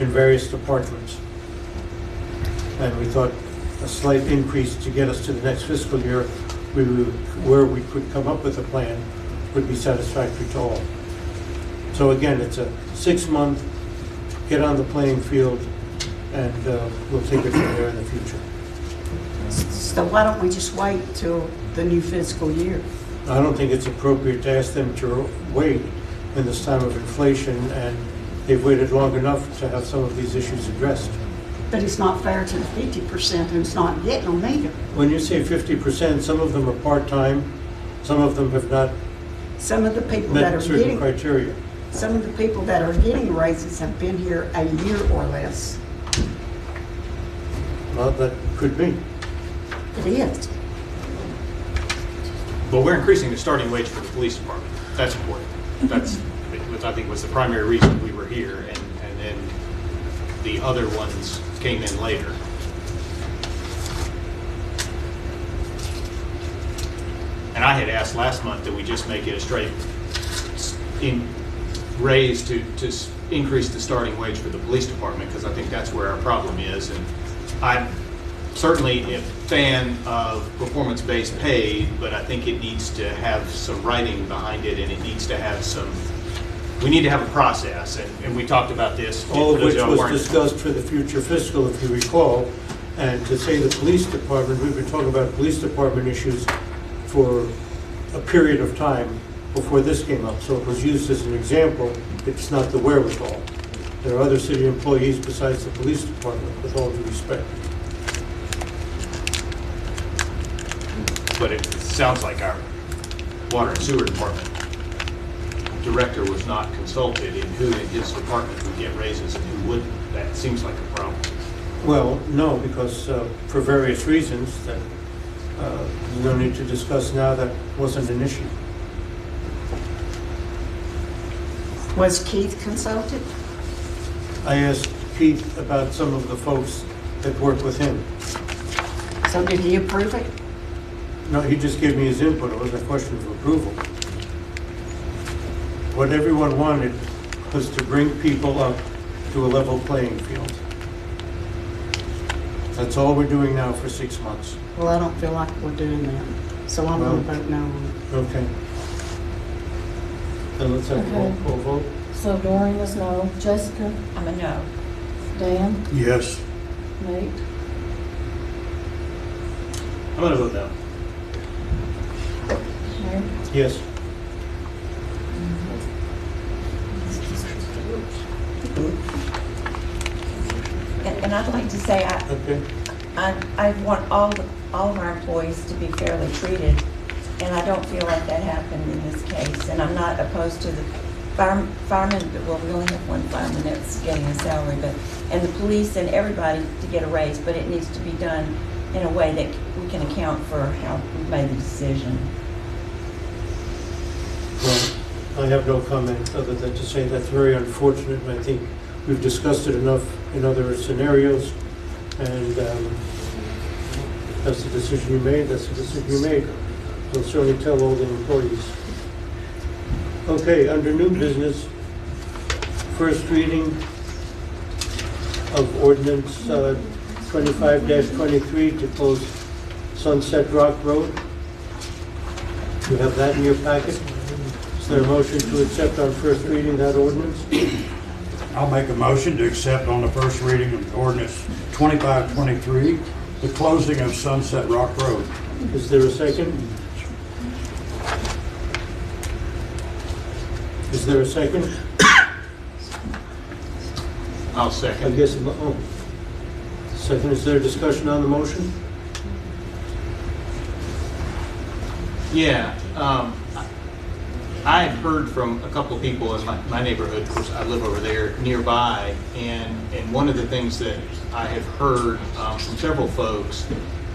Speaker 1: in various departments. And we thought a slight increase to get us to the next fiscal year where we could come up with a plan would be satisfactory to all. So again, it's a 6-month, get on the playing field, and we'll take it from there in the future.
Speaker 2: So why don't we just wait till the new fiscal year?
Speaker 1: I don't think it's appropriate to ask them to wait in this time of inflation, and they've waited long enough to have some of these issues addressed.
Speaker 2: But it's not fair to the 50% who's not getting them either.
Speaker 1: When you say 50%, some of them are part-time, some of them have not
Speaker 2: Some of the people that
Speaker 1: met
Speaker 2: are
Speaker 1: certain
Speaker 2: getting
Speaker 1: criteria.
Speaker 2: some of the people that are getting raises have been here a year or less.
Speaker 1: Well, that could be.
Speaker 2: It is.
Speaker 4: But we're increasing the starting wage for the police department. That's important. That's, which I think was the primary reason we were here, and then the other ones came in later. And I had asked last month that we just make it a straight raise to increase the starting wage for the police department, because I think that's where our problem is. And I'm certainly a fan of performance-based pay, but I think it needs to have some writing behind it, and it needs to have we need to have a process, and we talked about this.
Speaker 1: All of which was discussed for the future fiscal, if you recall. And to say the police department, we've been talking about police department issues for a period of time before this came up. So it was used as an example. It's not the wherewithal. There are other city employees besides the police department, with all due respect.
Speaker 4: But it sounds like our water and sewer department director was not consulted in who in his department would get raises and who wouldn't. That seems like a problem.
Speaker 1: Well, no, because for various reasons that we don't need to discuss now, that wasn't an issue.
Speaker 2: Was Keith consulted?
Speaker 1: I asked Keith about some of the folks that work with him.
Speaker 2: So did he approve it?
Speaker 1: No, he just gave me his input. It wasn't a question of approval. What everyone wanted was to bring people up to a level playing field. That's all we're doing now for 6 months.
Speaker 2: Well, I don't feel like we're doing that, so I'm going to vote no on it.
Speaker 1: Okay. Then let's have a roll
Speaker 16: Okay.
Speaker 1: call vote.
Speaker 16: So Doreen is no. Jessica?
Speaker 15: I'm a no.
Speaker 16: Dan?
Speaker 3: Yes.
Speaker 16: Nate?
Speaker 4: I'm gonna vote no.
Speaker 16: Larry?
Speaker 1: Yes.
Speaker 15: And I'd like to say,
Speaker 1: Okay.
Speaker 15: I want all of our employees to be fairly treated, and I don't feel like that happened in this case. And I'm not opposed to the firemen, well, we only have one fireman that's getting a salary, and the police and everybody to get a raise, but it needs to be done in a way that we can account for how we made the decision.
Speaker 1: Well, I have no comment other than to say that's very unfortunate, and I think we've discussed it enough in other scenarios, and that's the decision you made, that's the decision you made. We'll certainly tell all the employees. Okay, under new business, first reading of ordinance 25-23 to close Sunset Rock Road. You have that in your packet. Is there a motion to accept on first reading that ordinance?
Speaker 3: I'll make a motion to accept on the first reading of ordinance 2523, the closing of Sunset Rock Road.
Speaker 1: Is there a second? Is there a second?
Speaker 4: I'll
Speaker 1: I
Speaker 4: second.
Speaker 1: guess, oh. Second, is there discussion on the motion?
Speaker 4: Yeah, I had heard from a couple of people in my neighborhood, of course, I live over there nearby, and one of the things that I have heard from several folks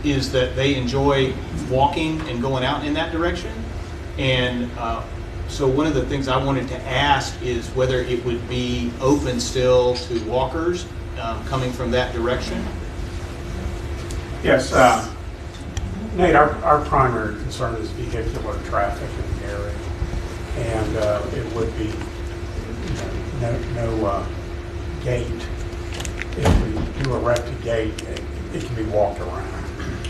Speaker 4: is that they enjoy walking and going out in that direction. And so one of the things I wanted to ask is whether it would be open still to walkers coming from that direction.
Speaker 9: Yes, Nate, our primary concern is vehicular traffic in the area. And it would be, no gate. If we do erect a gate, it can be walked around.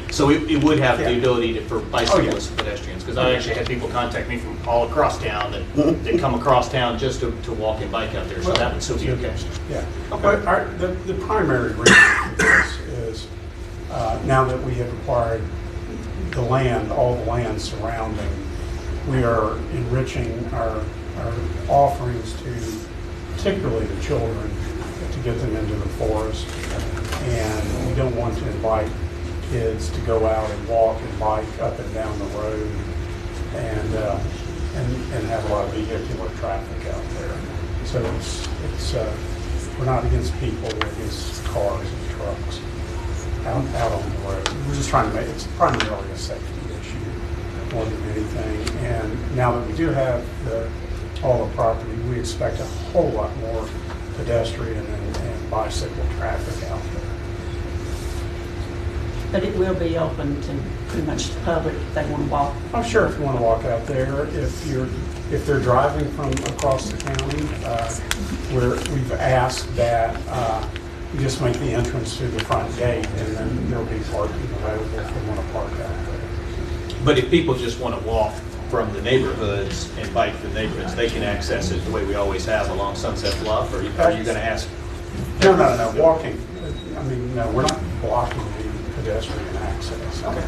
Speaker 4: So it would have the
Speaker 9: Yeah.
Speaker 4: ability for bicyclists and pedestrians, because I actually had people contact me from all across town that come across town just to walk and bike out there, so that would still be okay.
Speaker 9: Yeah.
Speaker 4: Okay.
Speaker 9: But the primary reason for this is, now that we have acquired the land, all the land surrounding, we are enriching our offerings to particularly the children to get them into the forest. And we don't want to invite kids to go out and walk and bike up and down the road and have a lot of vehicular traffic out there. So it's we're not against people, we're against cars and trucks out on the road. We're just trying to make, it's primarily a safety issue more than anything. And now that we do have all the property, we expect a whole lot more pedestrian and bicycle traffic out there.
Speaker 2: But it will be open to pretty much the public if they want to walk.
Speaker 9: I'm sure if you want to walk out there, if they're driving from across the county, we've asked that you just make the entrance through the front gate, and then there'll be parking available if they want to park out there.
Speaker 4: But if people just want to walk from the neighborhoods and bike to the neighborhoods, they can access it the way we always have along Sunset Bluff, or are you going to ask?
Speaker 9: No, walking. I mean, no, we're not blocking the pedestrian access.
Speaker 4: Okay.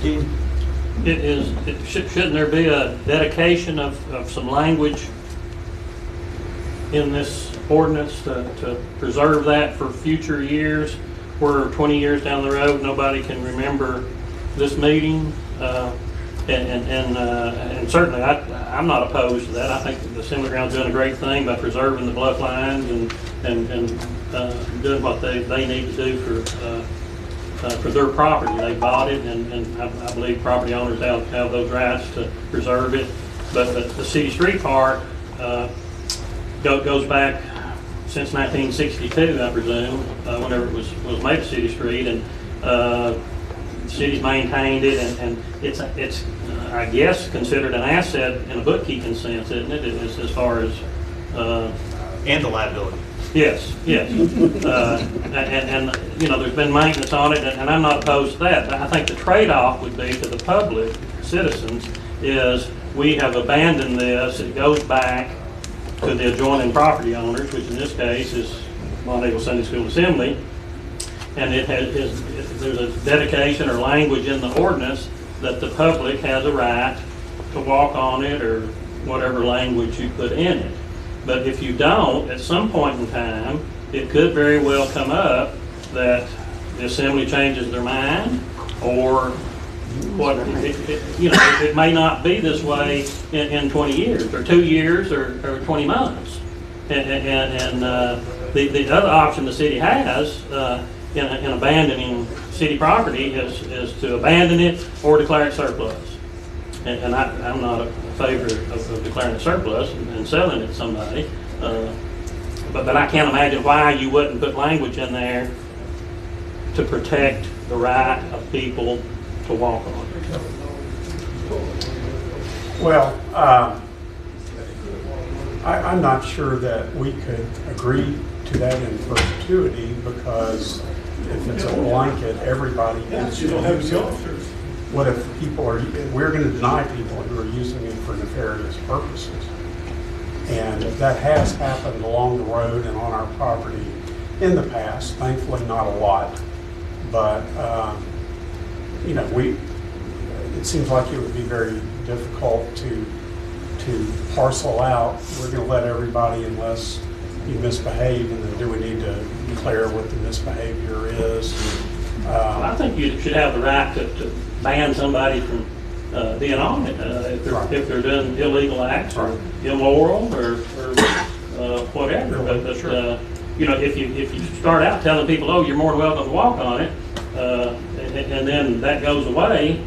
Speaker 1: Dean?
Speaker 6: Shouldn't there be a dedication of some language in this ordinance to preserve that for future years, where 20 years down the road, nobody can remember this meeting? And certainly, I'm not opposed to that. I think the Assembly Ground's doing a great thing by preserving the bluff lines and doing what they need to do for their property. They bought it, and I believe property owners have those rights to preserve it. But the city street part goes back since 1962, I presume, whenever it was made a city street, and the city's maintained it, and it's I guess, considered an asset in a bookkeeping sense, isn't it? As far as,
Speaker 4: And the liability.
Speaker 6: yes, yes. And, you know, there's been maintenance on it, and I'm not opposed to that. But I think the trade-off would be to the public, citizens, is we have abandoned this. It goes back to the adjoining property owners, which in this case is Monteagle Sunday School Assembly. And there's a dedication or language in the ordinance that the public has a right to walk on it, or whatever language you put in it. But if you don't, at some point in time, it could very well come up that the assembly changes their mind, or what, you know, it may not be this way in 20 years, or 2 years, or 20 months. And the other option the city has in abandoning city property is to abandon it or declare it surplus. And I'm not a favor of declaring it surplus and selling it to somebody. But I can't imagine why you wouldn't put language in there to protect the right of people to walk on it.
Speaker 9: Well, I'm not sure that we could agree to that in perpetuity, because if it's a blanket, everybody needs to use it. What if people are, we're going to deny people who are using it for nefarious purposes. And that has happened along the road and on our property in the past, thankfully not a lot. But, you know, it seems like it would be very difficult to parcel out. We're going to let everybody unless you misbehave, and then do we need to declare what the misbehavior is?
Speaker 6: I think you should have the right to ban somebody from being on it if they're doing illegal acts or immoral or whatever. But you know, if you start out telling people, oh, you're more than welcome to walk on it, and then that goes away,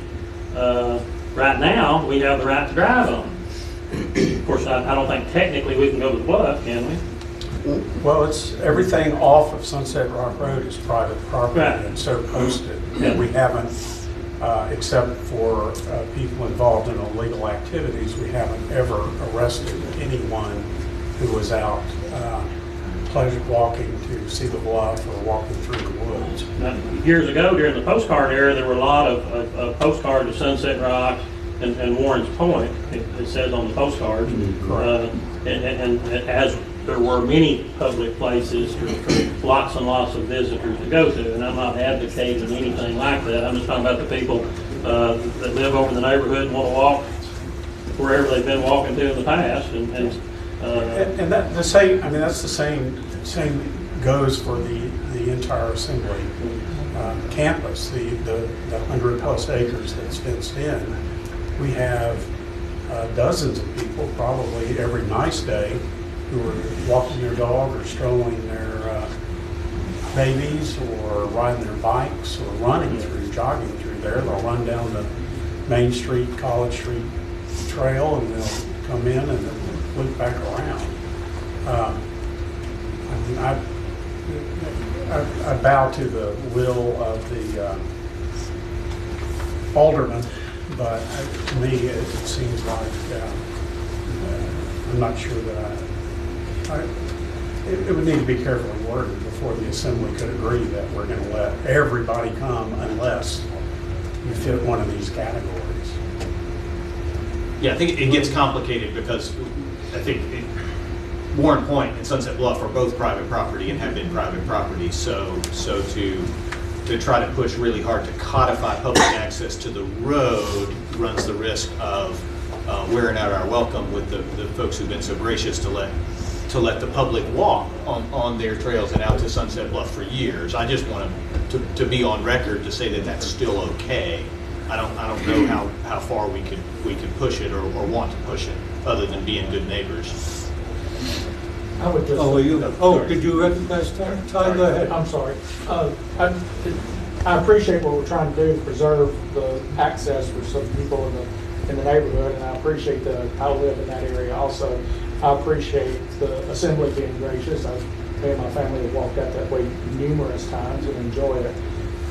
Speaker 6: right now we have the right to drive on it. Of course, I don't think technically we can go to the bluff, can we?
Speaker 9: Well, it's everything off of Sunset Rock Road is private property,
Speaker 6: Right.
Speaker 9: and so posted.
Speaker 6: Yeah.
Speaker 9: And we haven't, except for people involved in illegal activities, we haven't ever arrested anyone who was out pleasure walking to see the bluff or walking through the woods.
Speaker 6: Now, years ago, during the postcard era, there were a lot of postcards of Sunset Rock and Warren's Point. It says on the postcards, and as there were many public places for lots and lots of visitors to go to, and I'm not advocating anything like that. I'm just talking about the people that live over in the neighborhood and want to walk wherever they've been walking to in the past.
Speaker 9: And that the same. I mean, that's the same goes for the entire assembly campus. The 100+ acres that's fenced in. We have dozens of people, probably every nice day, who are walking their dog or strolling their babies or riding their bikes or running through, jogging through there. They'll run down the Main Street, College Street trail, and they'll come in and then loop back around. I mean, I bow to the will of the alderman, but to me it seems like I'm not sure that it would need to be carefully worded before the assembly could agree that we're going to let everybody come unless you fit one of these categories.
Speaker 4: Yeah, I think it gets complicated because I think Warren Point and Sunset Bluff are both private property and have been private property. So to try to push really hard to codify public access to the road runs the risk of wearing out our welcome with the folks who've been so gracious to let the public walk on their trails and out to Sunset Bluff for years. I just want to be on record to say that that's still okay. I don't know how far we could push it or want to push it, other than being good neighbors.
Speaker 17: I would just.
Speaker 13: Did you recognize Ty? Ty, go ahead.
Speaker 17: I'm sorry. I appreciate what we're trying to do to preserve the access for some people in the neighborhood, and I appreciate I live in that area also. I appreciate the assembly being gracious. Me and my family have walked out that way numerous times and enjoyed it.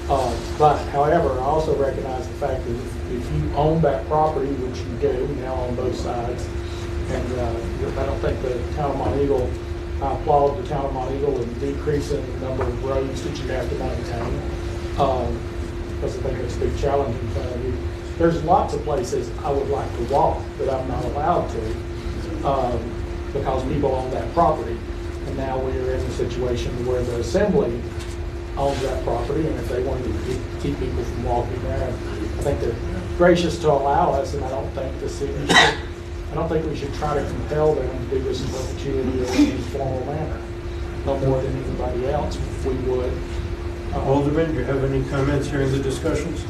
Speaker 17: But however, I also recognize the fact that if you own that property, which you do now on both sides, and I don't think the town of Monteagle, I applaud the town of Monteagle in decreasing the number of roads that you have to maintain, because I think it's a big challenge in front of you. There's lots of places I would like to walk that I'm not allowed to, because people own that property. And now we're in a situation where the assembly owns that property, and if they want to keep people from walking there, I think they're gracious to allow us, and I don't think the city should, I don't think we should try to compel them to do this in perpetuity or in a formal manner, no more than anybody else we would.
Speaker 1: Alderman, do you have any comments during the discussions?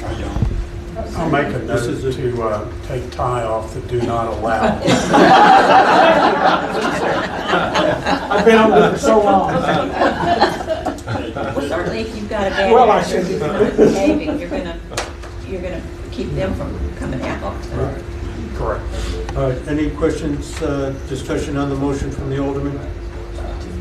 Speaker 3: I don't. I'll make a note to take Ty off the do not allow.
Speaker 17: I've been on this for so long.
Speaker 15: Well, certainly if you've got a bad
Speaker 17: Well, I
Speaker 15: attitude,
Speaker 17: should-
Speaker 15: you're not behaving, you're gonna keep them from coming out.
Speaker 3: Right. Correct.
Speaker 1: All right, any questions, discussion on the motion from the Alderman?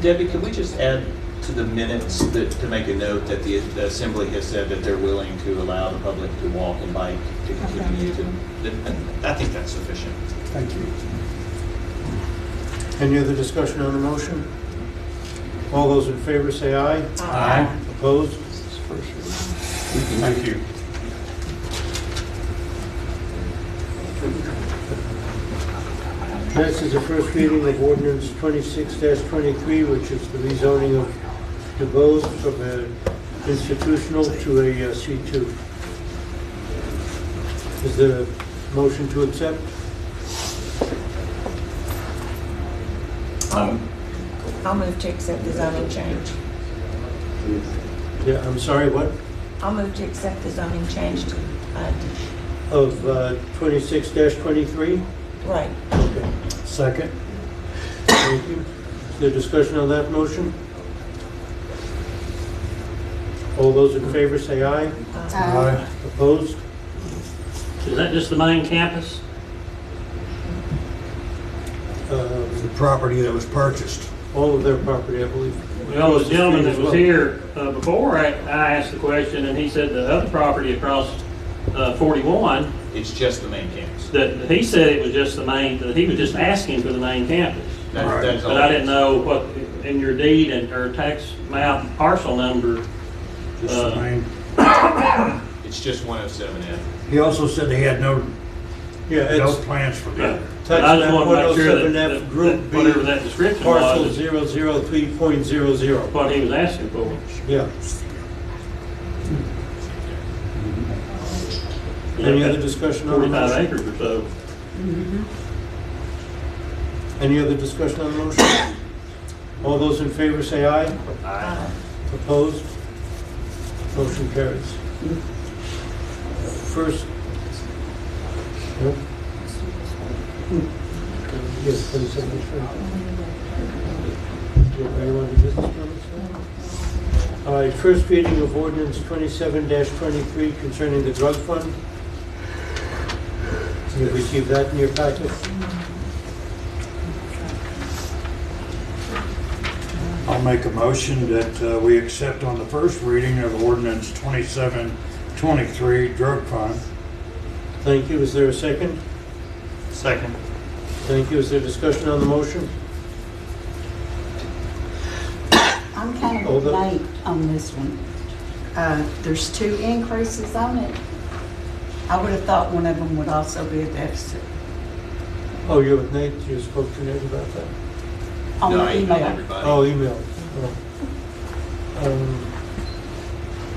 Speaker 4: Debbie, could we just add to the minutes to make a note that the Assembly has said that they're willing to allow the public to walk and bike to continue to, I think that's sufficient.
Speaker 3: Thank you.
Speaker 1: Any other discussion on the motion? All those in favor say aye.
Speaker 3: Aye.
Speaker 1: Opposed?
Speaker 3: Thank you.
Speaker 1: Next is the first reading of ordinance 26-23, which is the rezoning of DeBose from an institutional to a C2. Is there a motion to accept?
Speaker 15: I'll move to accept the zoning change.
Speaker 1: Yeah, I'm sorry, what?
Speaker 15: I'll move to accept the zoning change to,
Speaker 1: Of 26-23?
Speaker 15: right.
Speaker 1: Okay.
Speaker 3: Second.
Speaker 1: Thank you. Is there discussion on that motion? All those in favor say aye.
Speaker 3: Aye.
Speaker 1: Opposed?
Speaker 6: Is that just the main campus?
Speaker 3: The property that was purchased.
Speaker 1: All of their property, I believe.
Speaker 6: Well, the gentleman that was
Speaker 1: Well,
Speaker 6: here before, I asked the question, and he said the other property across 41,
Speaker 4: It's just the main campus.
Speaker 6: that he said it was just the main, that he was just asking for the main campus.
Speaker 4: That's all.
Speaker 6: But I didn't know what, in your deed and, or tax map parcel number,
Speaker 3: Just the main.
Speaker 4: It's just 107F.
Speaker 3: He also said he had no
Speaker 1: Yeah, it's
Speaker 3: plans for that.
Speaker 6: but I just want to make sure that
Speaker 1: 107F Group B,
Speaker 6: whatever that description
Speaker 1: parcel
Speaker 6: was,
Speaker 1: 003.00.
Speaker 6: what he was asking for.
Speaker 1: Yeah. Any other discussion on the
Speaker 6: 45
Speaker 1: motion?
Speaker 6: acres or so.
Speaker 1: Any other discussion on the motion? All those in favor say aye.
Speaker 6: Aye.
Speaker 1: Opposed? Motion carries. First. No? Yes, please, Secretary. You want to do business permits now? All right, first reading of ordinance 27-23 concerning the drug fund. You've received that in your packet.
Speaker 3: I'll make a motion that we accept on the first reading of ordinance 2723 drug fund.
Speaker 1: Thank you. Is there a second?
Speaker 6: Second.
Speaker 1: Thank you. Is there discussion on the motion?
Speaker 2: I'm kind of
Speaker 1: Hold up.
Speaker 2: late on this one. There's 2 increases on it. I would have thought one of them would also be a deficit.
Speaker 1: Oh, you're with Nate? You spoke to Nate about that?
Speaker 2: On
Speaker 4: No,
Speaker 2: the
Speaker 4: I emailed
Speaker 2: email.
Speaker 4: everybody.
Speaker 1: Oh, email. Oh.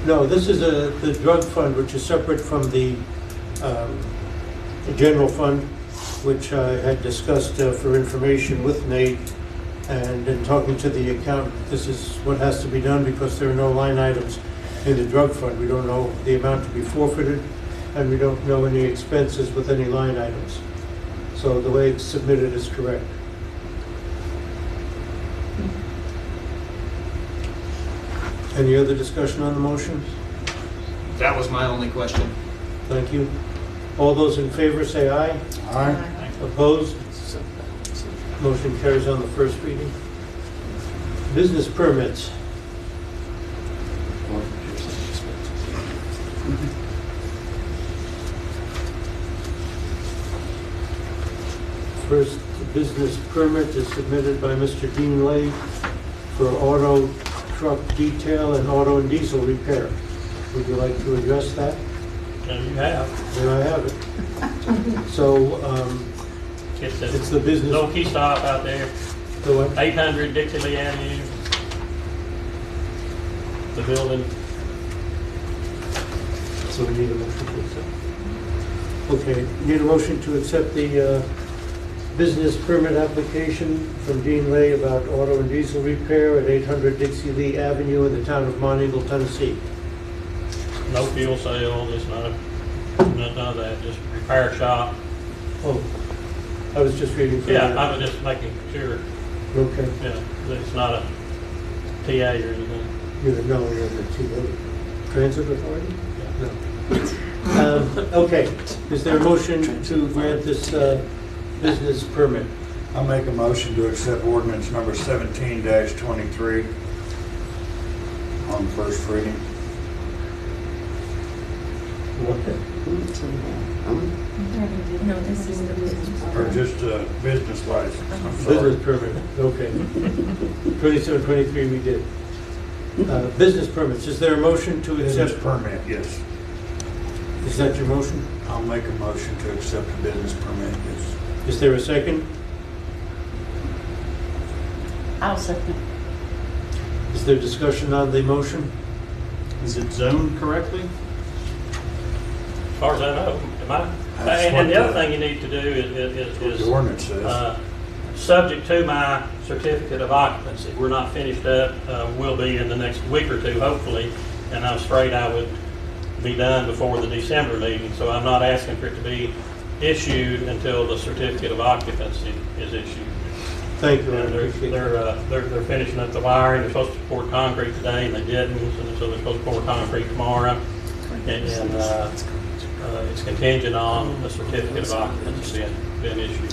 Speaker 1: No, this is the drug fund, which is separate from the general fund, which I had discussed for information with Nate. And in talking to the accountant, this is what has to be done because there are no line items in the drug fund. We don't know the amount to be forfeited, and we don't know any expenses with any line items. So the way it's submitted is correct. Any other discussion on the motion?
Speaker 4: That was my only question.
Speaker 1: Thank you. All those in favor say aye.
Speaker 3: Aye.
Speaker 1: Opposed? Motion carries on the first reading. Business permits. First business permit is submitted by Mr. Dean Lay for auto truck detail and auto and diesel repair. Would you like to address that?
Speaker 6: And you have.
Speaker 1: There I have it. So, it's the business.
Speaker 6: Little key stop out there,
Speaker 1: The what?
Speaker 6: 800 Dixie Lee Avenue. The building.
Speaker 1: So we need a motion to accept. Okay, need a motion to accept the business permit application from Dean Lay about auto and diesel repair at 800 Dixie Lee Avenue in the town of Monteagle, Tennessee.
Speaker 6: No fuel sales, it's not none of that, just repair shop.
Speaker 1: Oh, I was just reading from
Speaker 6: Yeah,
Speaker 1: that.
Speaker 6: I was just making sure,
Speaker 1: Okay.
Speaker 6: yeah, that it's not a TA or anything.
Speaker 1: No, you're the Transit Authority? No. Okay, is there a motion to grant this business permit?
Speaker 3: I'll make a motion to accept ordinance number 17-23 on first reading.
Speaker 15: No, this is the business.
Speaker 3: Or just a business license, I'm
Speaker 1: Business
Speaker 3: sorry.
Speaker 1: permit, okay. 27, 23 we did. Business permits, is there a motion to
Speaker 3: Business
Speaker 1: accept?
Speaker 3: permit, yes.
Speaker 1: Is that your motion?
Speaker 3: I'll make a motion to accept the business permit, yes.
Speaker 1: Is there a second?
Speaker 2: I'll second.
Speaker 1: Is there discussion on the motion?
Speaker 4: Is it zoned correctly?
Speaker 6: As far as I know, am I?
Speaker 3: That's
Speaker 6: And the
Speaker 3: what
Speaker 6: other
Speaker 3: the-
Speaker 6: thing you need to do is
Speaker 3: The ordinance says.
Speaker 6: subject to my certificate of occupancy. We're not finished up, we'll be in the next week or two, hopefully, and I'm afraid I would be done before the December meeting, so I'm not asking for it to be issued until the certificate of occupancy is issued.
Speaker 1: Thank you, I
Speaker 6: And
Speaker 1: appreciate that.
Speaker 6: they're finishing up the wiring, they're supposed to pour concrete today, and they didn't, so they're supposed to pour concrete tomorrow. And it's contingent on the certificate of occupancy being issued.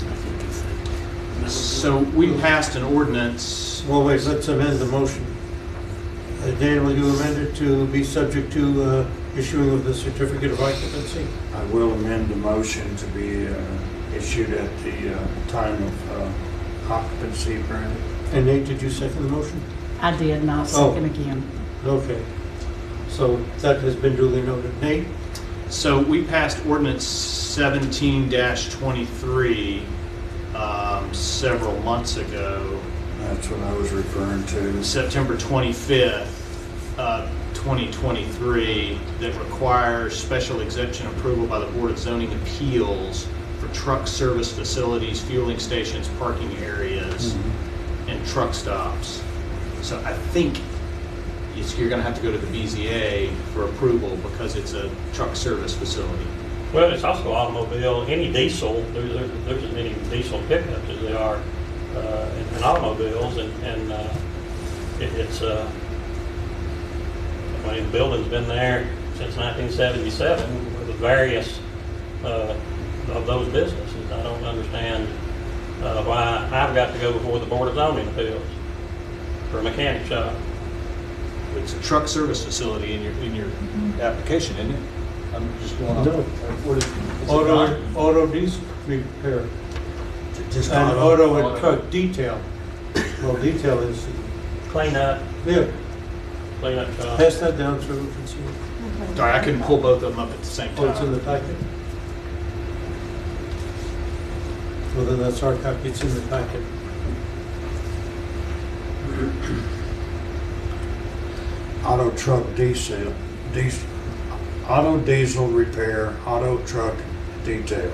Speaker 4: So we passed an ordinance.
Speaker 1: Well, wait, let's amend the motion. Dan, will you amend it to be subject to issuing of the certificate of occupancy?
Speaker 3: I will amend the motion to be issued at the time of occupancy granted.
Speaker 1: And Nate, did you second the motion?
Speaker 2: I did, and I'll second again.
Speaker 1: Okay. So that has been duly noted. Nate?
Speaker 4: So we passed ordinance 17-23 several months ago.
Speaker 3: That's what I was referring to.
Speaker 4: September 25th, 2023, that requires special exemption approval by the Board of Zoning Appeals for truck service facilities, fueling stations, parking areas, and truck stops. So I think you're going to have to go to the BZA for approval because it's a truck service facility.
Speaker 6: Well, it's also automobile, any diesel, there's as many diesel pickups as there are in automobiles, and it's, I mean, the building's been there since 1977 with various of those businesses. I don't understand why I've got to go before the Board of Zoning Appeals for a mechanic shop.
Speaker 4: It's a truck service facility in your application, isn't it? I'm just going on.
Speaker 1: No.
Speaker 4: What is it
Speaker 1: Auto diesel repair.
Speaker 3: Just
Speaker 1: And
Speaker 3: not
Speaker 1: auto and truck detail. Well, detail is,
Speaker 6: Clean up
Speaker 1: yeah,
Speaker 6: shop.
Speaker 1: pass that down so we can see it.
Speaker 4: Sorry, I couldn't pull both of them up at the same
Speaker 1: Oh, it's in the
Speaker 4: time.
Speaker 1: packet? Well, then that's our copy, it's in the packet.
Speaker 3: auto truck diesel, auto diesel repair, auto truck detail.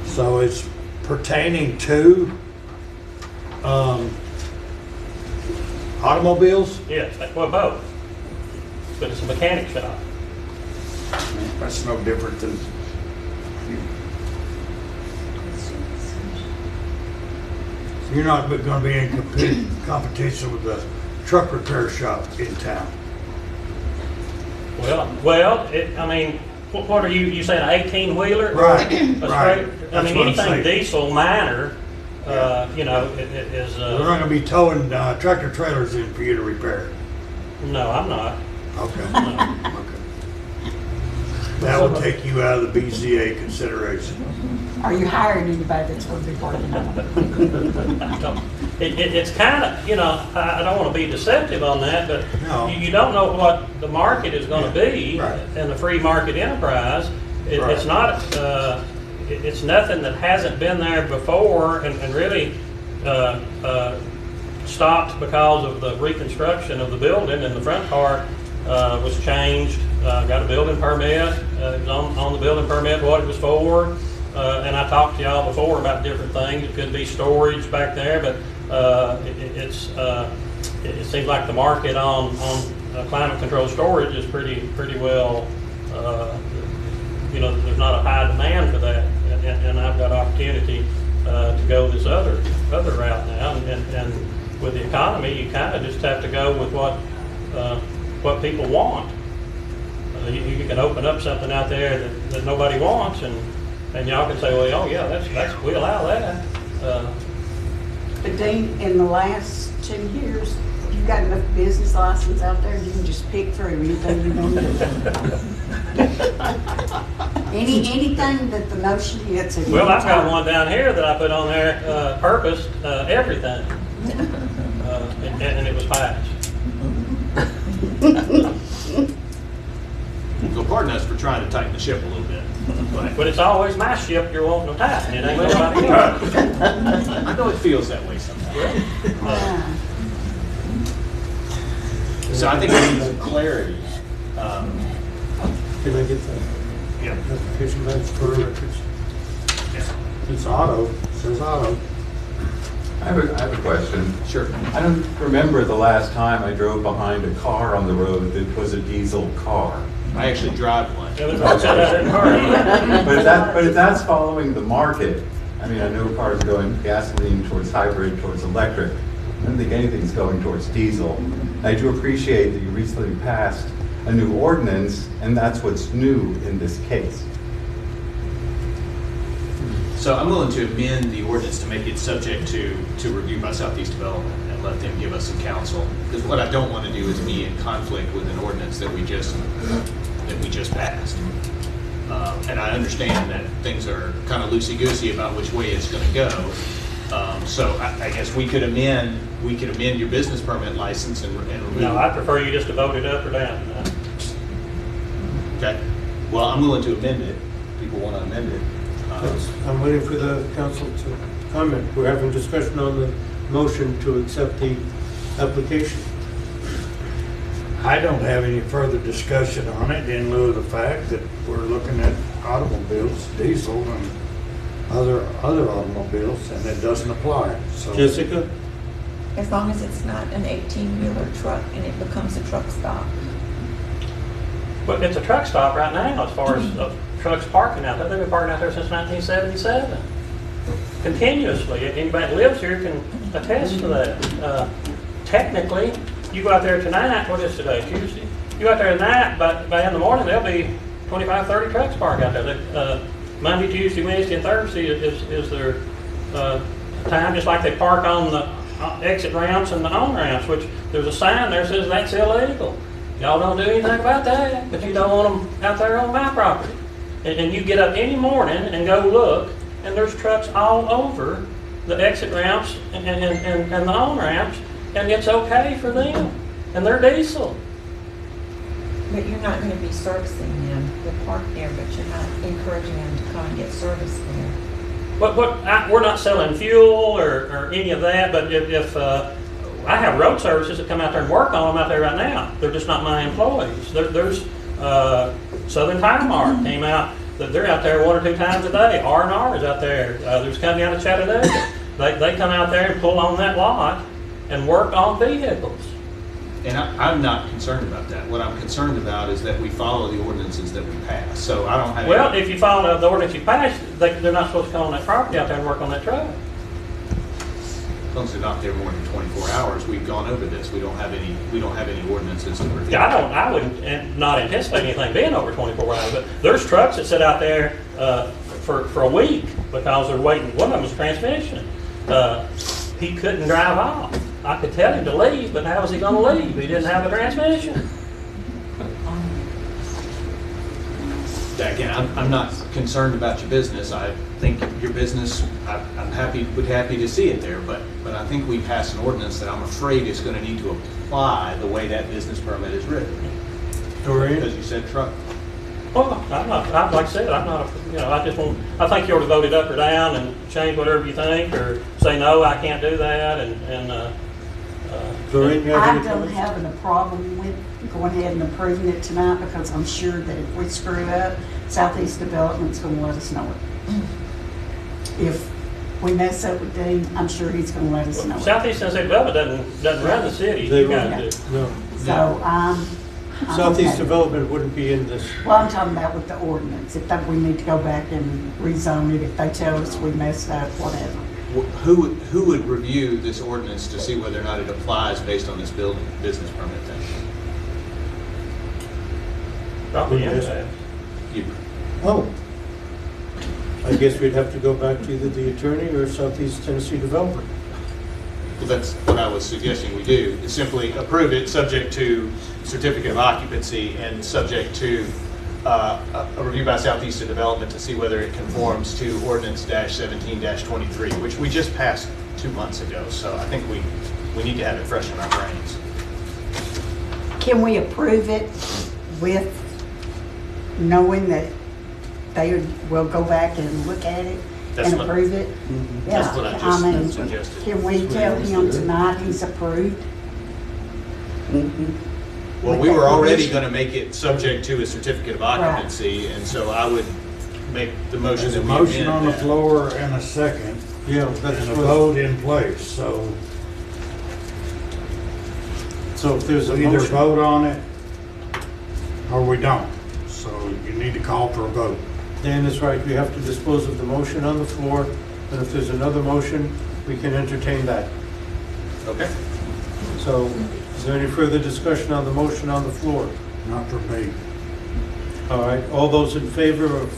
Speaker 3: So it's pertaining to automobiles?
Speaker 6: Yes, well, both. But it's a mechanic shop.
Speaker 3: That's no different than, you're not going to be in competition with the truck repair shop in town.
Speaker 6: Well, I mean, what are you saying, an 18-wheeler?
Speaker 3: Right,
Speaker 6: A
Speaker 3: right.
Speaker 6: straight- I
Speaker 3: That's
Speaker 6: mean,
Speaker 3: what I'm saying.
Speaker 6: anything diesel minor, you know, it is,
Speaker 3: We're not going to be towing tractor trailers in for you to repair.
Speaker 6: no, I'm not.
Speaker 3: Okay.
Speaker 6: No.
Speaker 3: Okay. That will take you out of the BZA consideration.
Speaker 2: Are you hiring anybody that's going to be working on it?
Speaker 6: It's kind of, I don't want to be deceptive on that, but
Speaker 3: No.
Speaker 6: you don't know what the market is going to be
Speaker 3: Right.
Speaker 6: in the free market enterprise. It's
Speaker 3: Right.
Speaker 6: not, it's nothing that hasn't been there before and really stopped because of the reconstruction of the building, and the front part was changed. Got a building permit, it was on the building permit what it was for. And I talked to y'all before about different things. It could be storage back there, but it seems like the market on climate control storage is pretty well, there's not a high demand for that. And I've got opportunity to go this other route now. And with the economy, you kind of just have to go with what people want. You can open up something out there that nobody wants, and y'all can say, well, oh yeah, that's we allow that.
Speaker 2: But Dean, in the last 2 years, you've got enough business license out there, you can just pick through anything you want to do. Anything that the motion hits at
Speaker 6: Well,
Speaker 2: any
Speaker 6: I've got
Speaker 2: time.
Speaker 6: one down here that I put on there, purposed everything, and it was passed.
Speaker 4: So pardon us for trying to tighten the ship a little bit.
Speaker 6: But it's always my ship you're wanting to tighten. It ain't nobody else.
Speaker 4: I know it feels that way sometimes. So I think we need some clarity.
Speaker 1: Can I get the
Speaker 4: Yeah.
Speaker 1: application back for records?
Speaker 3: It's auto, it says auto.
Speaker 5: I have a question.
Speaker 4: Sure.
Speaker 5: I don't remember the last time I drove behind a car on the road that was a diesel car.
Speaker 4: I actually drive one.
Speaker 6: It was outside of that car.
Speaker 5: But if that's following the market, I mean, I know cars are going gasoline towards hybrid, towards electric. I don't think anything's going towards diesel. I do appreciate that you recently passed a new ordinance, and that's what's new in this case.
Speaker 4: So I'm willing to amend the ordinance to make it subject to review by Southeast Development and let them give us some counsel. Because what I don't want to do is be in conflict with an ordinance that we just passed. And I understand that things are kind of loosey-goosey about which way it's going to go. So I guess we could amend your business permit license and remove.
Speaker 6: No, I prefer you just to vote it up or down.
Speaker 4: Okay. Well, I'm willing to amend it. People want to amend it.
Speaker 1: I'm waiting for the council to comment. We're having discussion on the motion to accept the application.
Speaker 3: I don't have any further discussion on it in lieu of the fact that we're looking at automobiles, diesel and other automobiles, and it doesn't apply, so.
Speaker 1: Jessica?
Speaker 15: As long as it's not an 18-wheeler truck and it becomes a truck stop.
Speaker 6: But it's a truck stop right now as far as trucks parking out there. They've been parking out there since 1977. Continuously. Anybody that lives here can attest to that. Technically, you go out there tonight, what is today, Tuesday? You go out there tonight, by in the morning, there'll be 25, 30 trucks parked out there. Monday, Tuesday, Wednesday, and Thursday is their time, just like they park on the exit ramps and the on-ramps, which there's a sign there that says that's illegal. Y'all don't do anything about that, but you don't want them out there on my property. And you get up any morning and go look, and there's trucks all over the exit ramps and the on-ramps, and it's okay for them, and they're diesel.
Speaker 15: But you're not going to be servicing them. They'll park there, but you're not encouraging them to come and get service there.
Speaker 6: We're not selling fuel or any of that, but if I have road services that come out there and work on them out there right now. They're just not my employees. There's Southern Tire Mart came out. They're out there 1 or 2 times a day. R&R is out there. There's a company out of Chattanooga. They come out there and pull on that lot and work on vehicles.
Speaker 4: And I'm not concerned about that. What I'm concerned about is that we follow the ordinances that we pass. So I don't have.
Speaker 6: Well, if you follow the ordinance you passed, they're not supposed to come on that property out there and work on that truck.
Speaker 4: As long as they're not there more than 24 hours, we've gone over this. We don't have any ordinances to review.
Speaker 6: Yeah, I wouldn't not anticipate anything being over 24 hours, but there's trucks that sit out there for a week because they're waiting. One of them was a transmission. He couldn't drive off. I could tell him to leave, but how was he going to leave? He didn't have a transmission.
Speaker 4: again, I'm not concerned about your business. I think your business, I'm would happy to see it there, but I think we passed an ordinance that I'm afraid is going to need to apply the way that business permit is written.
Speaker 1: Dorian?
Speaker 4: Because you said truck.
Speaker 6: Well, like I said, I'm not, I think you ought to vote it up or down and change whatever you think, or say, no, I can't do that,
Speaker 1: Doreen, you have
Speaker 2: I
Speaker 1: any
Speaker 2: don't
Speaker 1: comments?
Speaker 2: have a problem with going ahead and approving it tonight because I'm sure that if we screw up, Southeast Development's gonna let us know it. If we mess up with Dean, I'm sure he's gonna let us know it.
Speaker 6: Southeast Tennessee Development doesn't run the city.
Speaker 1: They
Speaker 6: You guys
Speaker 1: run.
Speaker 6: do.
Speaker 1: No.
Speaker 2: So I'm
Speaker 1: Southeast
Speaker 2: okay.
Speaker 1: Development wouldn't be in this.
Speaker 2: Well, I'm talking about with the ordinance, if that, we need to go back and rezone it, if they tell us we messed up, whatever.
Speaker 4: Who would review this ordinance to see whether or not it applies based on this business permit thing?
Speaker 6: Probably
Speaker 1: Yes.
Speaker 6: yes.
Speaker 4: You.
Speaker 1: Oh. I guess we'd have to go back to either the attorney or Southeast Tennessee Development.
Speaker 4: Well, that's what I was suggesting we do, is simply approve it subject to certificate of occupancy and subject to a review by Southeastern Development to see whether it conforms to ordinance -17-23, which we just passed 2 months ago. So I think we need to have it fresh in our brains.
Speaker 2: Can we approve it with knowing that they will go back and look at it
Speaker 4: That's
Speaker 2: and
Speaker 4: what-
Speaker 2: approve it?
Speaker 4: That's what I just
Speaker 2: mean,
Speaker 4: suggested.
Speaker 2: can we tell him tonight he's approved?
Speaker 4: Well, we were already going to make it subject to a certificate of occupancy, and so I would make the motion
Speaker 3: There's a
Speaker 4: that we
Speaker 3: motion
Speaker 4: amend
Speaker 3: on the
Speaker 4: that.
Speaker 3: floor and a second,
Speaker 1: Yeah,
Speaker 3: and
Speaker 1: that's
Speaker 3: a
Speaker 1: what,
Speaker 3: vote in place, so
Speaker 1: so if there's a
Speaker 3: we either
Speaker 1: motion.
Speaker 3: vote on it or we don't. So you need to call for a vote.
Speaker 1: Dan is right, we have to dispose of the motion on the floor, and if there's another motion, we can entertain that.
Speaker 4: Okay.
Speaker 1: So, is there any further discussion on the motion on the floor?
Speaker 3: Not for me.
Speaker 1: All right, all those in favor of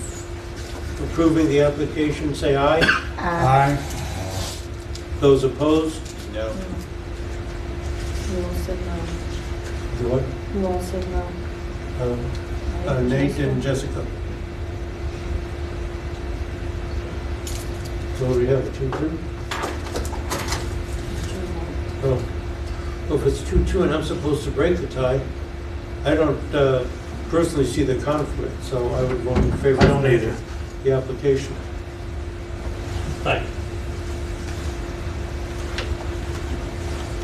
Speaker 1: approving the application, say aye.
Speaker 3: Aye.
Speaker 1: Those opposed?
Speaker 4: No.
Speaker 16: You all said no.
Speaker 1: The what?
Speaker 16: You all said no.
Speaker 1: Nate and Jessica. So what do we have, a 2-2? Oh, well, if it's 2-2 and I'm supposed to break the tie, I don't personally see the conflict, so I would vote in favor
Speaker 3: I don't
Speaker 1: of
Speaker 3: either.
Speaker 1: the application.
Speaker 6: Thank you.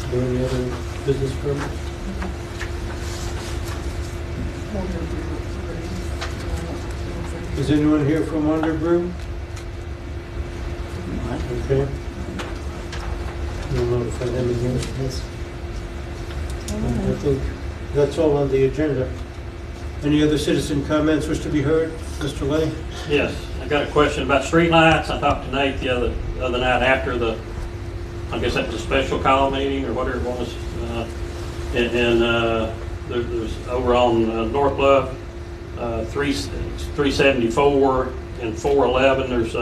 Speaker 1: Are there any other business permits? Is anyone here from Underbrew? Okay. We'll notify them again. I think that's all on the agenda. Any other citizen comments wish to be heard? Mr. Lay?
Speaker 6: Yes, I got a question about streetlights. I talked to Nate the other night after I guess that was a special call meeting or whatever it was. There's over on North Bluff, 374 and 411, there's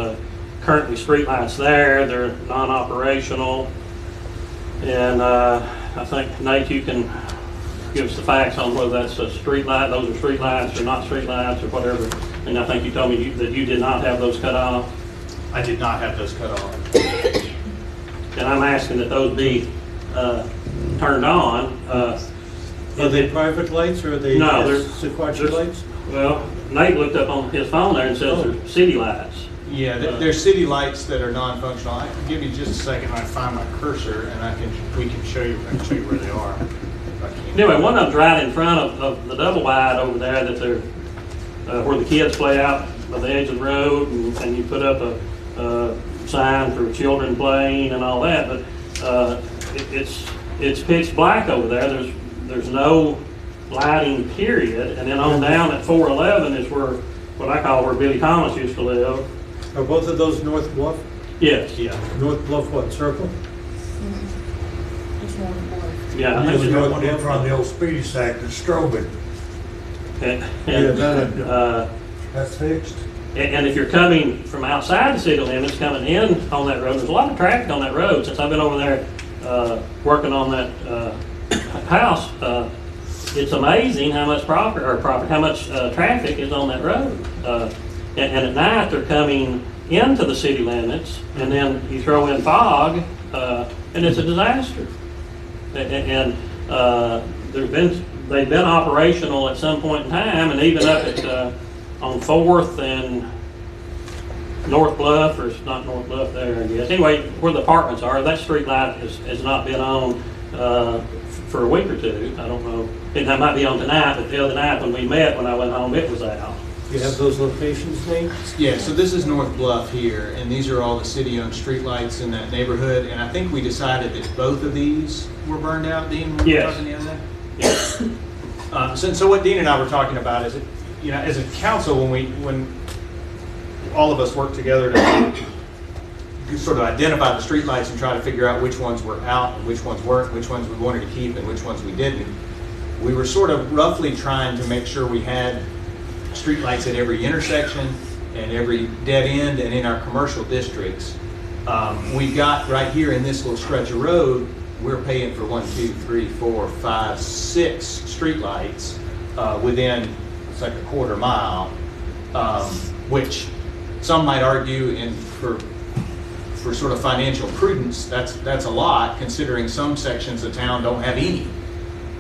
Speaker 6: currently streetlights there. They're non-operational. And I think, Nate, you can give us the facts on whether that's a street light, those are street lights or not street lights or whatever. And I think you told me that you did not have those cut off.
Speaker 4: I did not have those cut off.
Speaker 6: And I'm asking that those be turned on.
Speaker 1: Are they private lights or are they
Speaker 6: No, they're
Speaker 1: Sequatchie lights?
Speaker 6: Well, Nate looked up on his phone there and says they're city lights.
Speaker 4: Yeah, there's city lights that are non-functional. I can give you just a second. I find my cursor and I can show you where they are. If I can.
Speaker 6: Anyway, one of them's right in front of the double wide over there that they're where the kids play out by the edge of the road, and you put up a sign for children playing and all that. But it's pitch black over there. There's no lighting period, and then on down at 411 is what I call where Billy Thomas used to live.
Speaker 1: Are both of those North Bluff?
Speaker 6: Yes, yeah.
Speaker 1: North Bluff what, Circle?
Speaker 6: Yeah, I
Speaker 3: There's
Speaker 6: think
Speaker 3: got one in front of the old Speedy Sack that's strobing. That's fixed.
Speaker 6: And if you're coming from outside the city limits, coming in on that road, there's a lot of traffic on that road. Since I've been over there working on that house, it's amazing how much how much traffic is on that road. And at night, they're coming into the city limits, and then you throw in fog, and it's a disaster. And they've been operational at some point in time, and even up at on 4th and North Bluff, or it's not North Bluff there, I guess. Anyway, where the apartments are, that street light has not been on for a week or two. I don't know. It might be on tonight, but the other night when we met, when I went home, it was out.
Speaker 1: You have those locations, Nate?
Speaker 4: Yeah, so this is North Bluff here, and these are all the city-owned streetlights in that neighborhood, and I think we decided that both of these were burned out, Dean? Were we
Speaker 6: Yes.
Speaker 4: talking the other day?
Speaker 6: Yes.
Speaker 4: So what Dean and I were talking about is, as a council, when all of us work together to sort of identify the streetlights and try to figure out which ones were out and which ones weren't, which ones we wanted to keep and which ones we didn't, we were sort of roughly trying to make sure we had streetlights at every intersection and every dead end and in our commercial districts. We've got right here in this little stretch of road, we're paying for 1, 2, 3, 4, 5, 6 streetlights within, it's like a quarter mile, which some might argue for sort of financial prudence, that's a lot, considering some sections of town don't have any.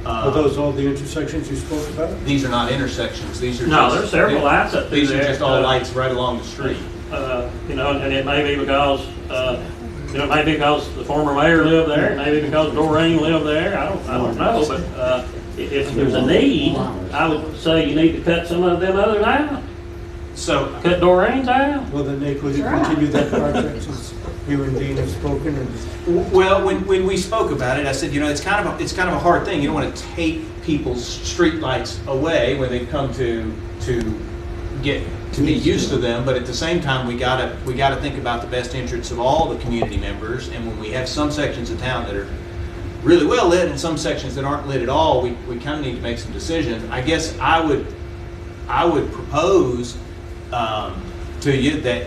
Speaker 1: Are those all the intersections you spoke about?
Speaker 4: These are not intersections. These are
Speaker 6: There's several lights up through
Speaker 4: These are
Speaker 6: there.
Speaker 4: just all lights right along the street.
Speaker 6: And it may be because, it may be because the former mayor lived there, it may be because Doreen lived there, I don't know, but if there's a need, I would say you need to cut some of them others out.
Speaker 4: So,
Speaker 6: Cut Doreen's out.
Speaker 1: Well, then Nate, will you continue that project since you and Dean have spoken?
Speaker 4: well, when we spoke about it, I said, it's kind of a hard thing. You don't want to take people's streetlights away when they come to get to be used to them, but at the same time, we gotta think about the best interests of all the community members. And when we have some sections of town that are really well lit and some sections that aren't lit at all, we kind of need to make some decisions. I guess I would propose to you that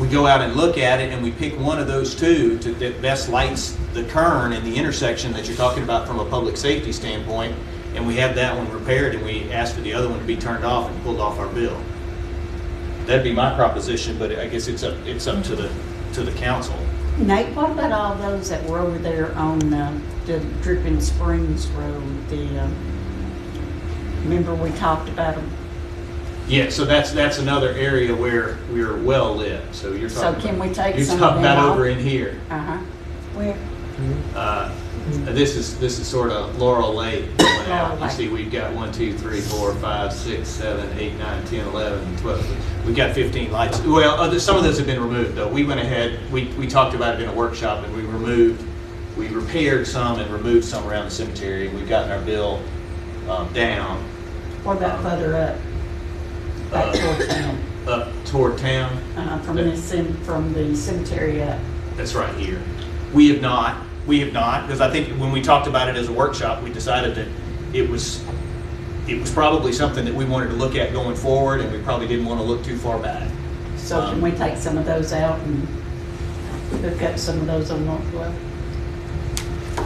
Speaker 4: we go out and look at it and we pick one of those two that best lights the kern in the intersection that you're talking about from a public safety standpoint, and we have that one repaired and we ask for the other one to be turned off and pulled off our bill. That'd be my proposition, but I guess it's up to the council.
Speaker 2: Nate, what about all those that were over there on the Dripping Springs Road? Remember we talked about them?
Speaker 4: Yeah, so that's another area where we're well lit. So you're talking.
Speaker 2: So can we take
Speaker 4: you're
Speaker 2: some
Speaker 4: talking
Speaker 2: of them
Speaker 4: about
Speaker 2: off?
Speaker 4: over in here.
Speaker 2: Where?
Speaker 4: This is sort of Laurel Lake going out. You
Speaker 2: Lake.
Speaker 4: see, we've got 1, 2, 3, 4, 5, 6, 7, 8, 9, 10, 11, 12. We've got 15 lights. Well, some of those have been removed though. We went ahead. We talked about it in a workshop, and we repaired some and removed some around the cemetery, and we've gotten our bill down.
Speaker 2: What about further up? Back toward town?
Speaker 4: Up toward town.
Speaker 2: From the cemetery up?
Speaker 4: That's right here. We have not, because I think when we talked about it as a workshop, we decided that it was probably something that we wanted to look at going forward, and we probably didn't want to look too far back.
Speaker 2: So can we take some of those out and hook up some of those on North Bluff?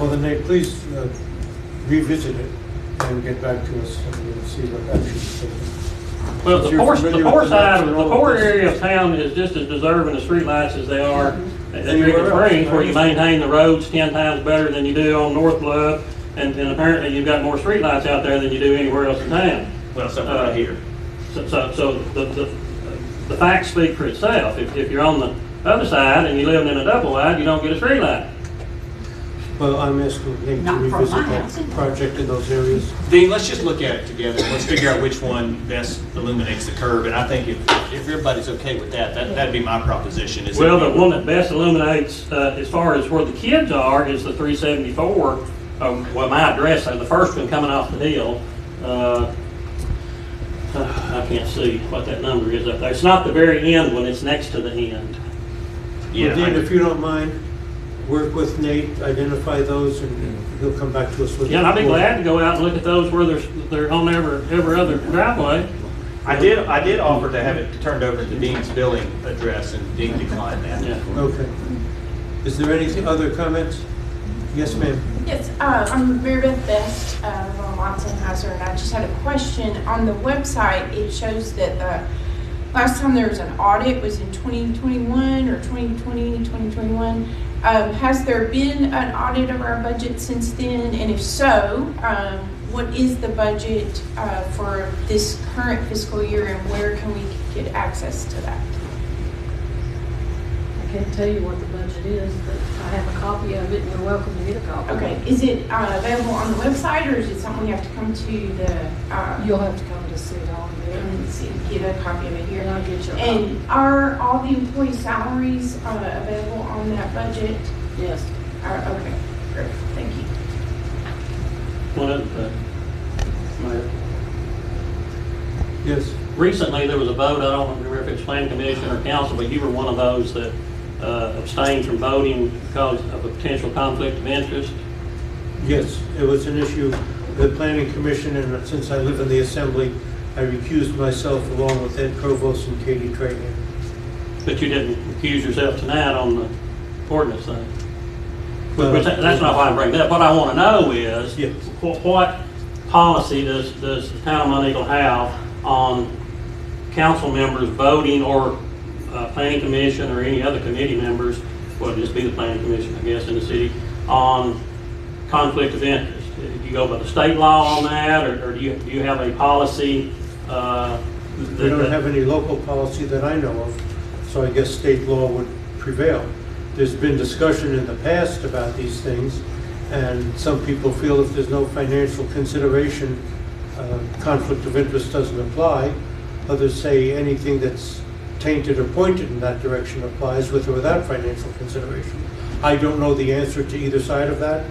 Speaker 1: Well, then Nate, please revisit it and get back to us and see what action is taken.
Speaker 6: Well,
Speaker 1: Since
Speaker 6: the
Speaker 1: you're
Speaker 6: poor
Speaker 1: familiar
Speaker 6: side,
Speaker 1: with
Speaker 6: the
Speaker 1: all
Speaker 6: poor
Speaker 1: this.
Speaker 6: area of town is just as deserving of streetlights as they are at
Speaker 1: Anywhere
Speaker 6: Dripping
Speaker 1: else,
Speaker 6: Springs, where you
Speaker 1: right?
Speaker 6: maintain the roads 10 times better than you do on North Bluff, and apparently you've got more streetlights out there than you do anywhere else in town.
Speaker 4: Well, except right here.
Speaker 6: So the facts speak for itself. If you're on the other side and you live in a double wide, you don't get a streetlight.
Speaker 1: Well, I'm asking Nate to
Speaker 2: Not from
Speaker 1: revisit
Speaker 2: my
Speaker 1: that
Speaker 2: house.
Speaker 1: project in those areas.
Speaker 4: Dean, let's just look at it together. Let's figure out which one best illuminates the curve. And I think if everybody's okay with that'd be my proposition.
Speaker 6: Well, the one that best illuminates, as far as where the kids are, is the 374. Well, my address, the first one coming off the hill. I can't see what that number is up there. It's not the very end one, it's next to the end.
Speaker 1: Well, Dean, if you don't mind, work with Nate, identify those, and he'll come back to us with.
Speaker 6: Yeah, and I'd be glad to go out and look at those where they're on every other driveway.
Speaker 4: I did offer to have it turned over to Dean's billing address, and Dean declined that.
Speaker 6: Yeah.
Speaker 1: Okay. Is there any other comments? Yes, ma'am.
Speaker 18: Yes, I'm Mary Beth Best, on Watson Heiser, and I just had a question. On the website, it shows that the last time there was an audit was in 2021 or 2020, 2021. Has there been an audit of our budget since then? And if so, what is the budget for this current fiscal year, and where can we get access to that?
Speaker 16: I can't tell you what the budget is, but I have a copy of it, and you're welcome to get a copy.
Speaker 18: Okay, is it available on the website, or is it something we have to come to the?
Speaker 16: You'll have to come to City Hall
Speaker 18: and see, get a copy of it here.
Speaker 16: And I'll get you a copy.
Speaker 18: And are all the employee salaries available on that budget?
Speaker 16: Yes.
Speaker 18: Okay, great, thank you.
Speaker 6: One other thing. Mayor.
Speaker 1: Yes.
Speaker 6: Recently, there was a vote, I don't remember if it's planning commission or council, but you were one of those that abstained from voting because of a potential conflict of interest.
Speaker 1: Yes, it was an issue. The planning commission, and since I live in the assembly, I recused myself along with Ed Provost and Katie Trahan.
Speaker 6: But you didn't accuse yourself tonight on the ordinance thing. That's not why I bring that up. What I want to know is,
Speaker 1: yes,
Speaker 6: what policy does the town of Monteagle have on council members voting, or planning commission or any other committee members, well, just be the planning commission, I guess, in the city, on conflict of interest? Do you go by the state law on that, or do you have a policy?
Speaker 1: We don't have any local policy that I know of, so I guess state law would prevail. There's been discussion in the past about these things, and some people feel if there's no financial consideration, conflict of interest doesn't apply. Others say anything that's tainted or pointed in that direction applies, with or without financial consideration. I don't know the answer to either side of that.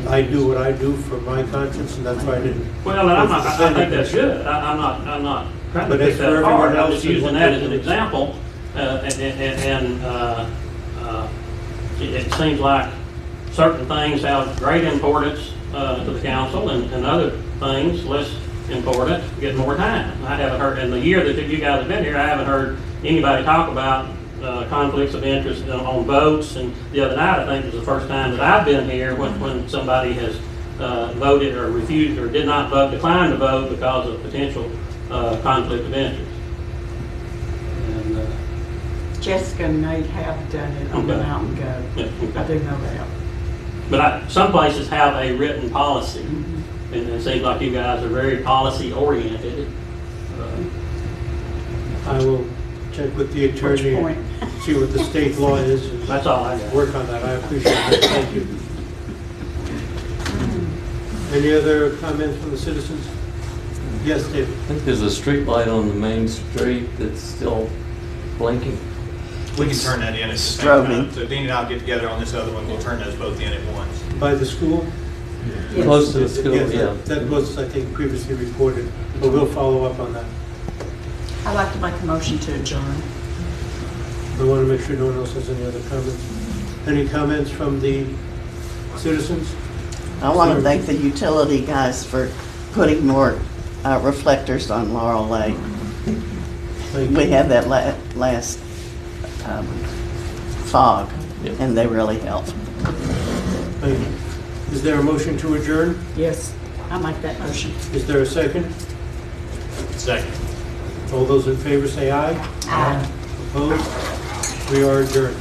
Speaker 1: I do what I do for my conscience, and that's why I didn't.
Speaker 6: Well, I think that's good. I'm not trying to pick that apart. I'm just using that as an example, it seems like certain things have great importance to the council, and other things less important get more time. I haven't heard, in the year that you guys have been here, I haven't heard anybody talk about conflicts of interest on votes. And the other night, I think, was the first time that I've been here when somebody has voted or refused or did not vote, declined to vote because of potential conflict of interest. And,
Speaker 2: Jessica and Nate have done it on the Mountain Go.
Speaker 6: Yeah, okay.
Speaker 2: I do know that.
Speaker 6: But some places have a written policy, and it seems like you guys are very policy oriented.
Speaker 1: I will check with the attorney and see what the state law is. And
Speaker 6: that's all I got.
Speaker 1: Work on that. I appreciate that. Thank you. Any other comments from the citizens? Yes, David.
Speaker 5: I think there's a street light on the main street that's still blinking.
Speaker 4: We can turn that in at the same time. So Dean and I'll get together on this other one. We'll turn those both in at once.
Speaker 1: By the school?
Speaker 5: Yes. Close to the school,
Speaker 1: yes,
Speaker 5: yeah.
Speaker 1: That was, I think, previously reported, but we'll follow up on that.
Speaker 2: I'd like to make a motion to adjourn.
Speaker 1: I want to make sure no one else has any other comments. Any comments from the citizens?
Speaker 14: I want to thank the utility guys for putting more reflectors on Laurel Lake. We had that last fog, and they really helped.
Speaker 1: Thank you. Is there a motion to adjourn?
Speaker 2: Yes, I make that motion.
Speaker 1: Is there a second?
Speaker 4: Second.
Speaker 1: All those in favor say aye.
Speaker 2: Aye.
Speaker 1: Opposed? We are adjourned.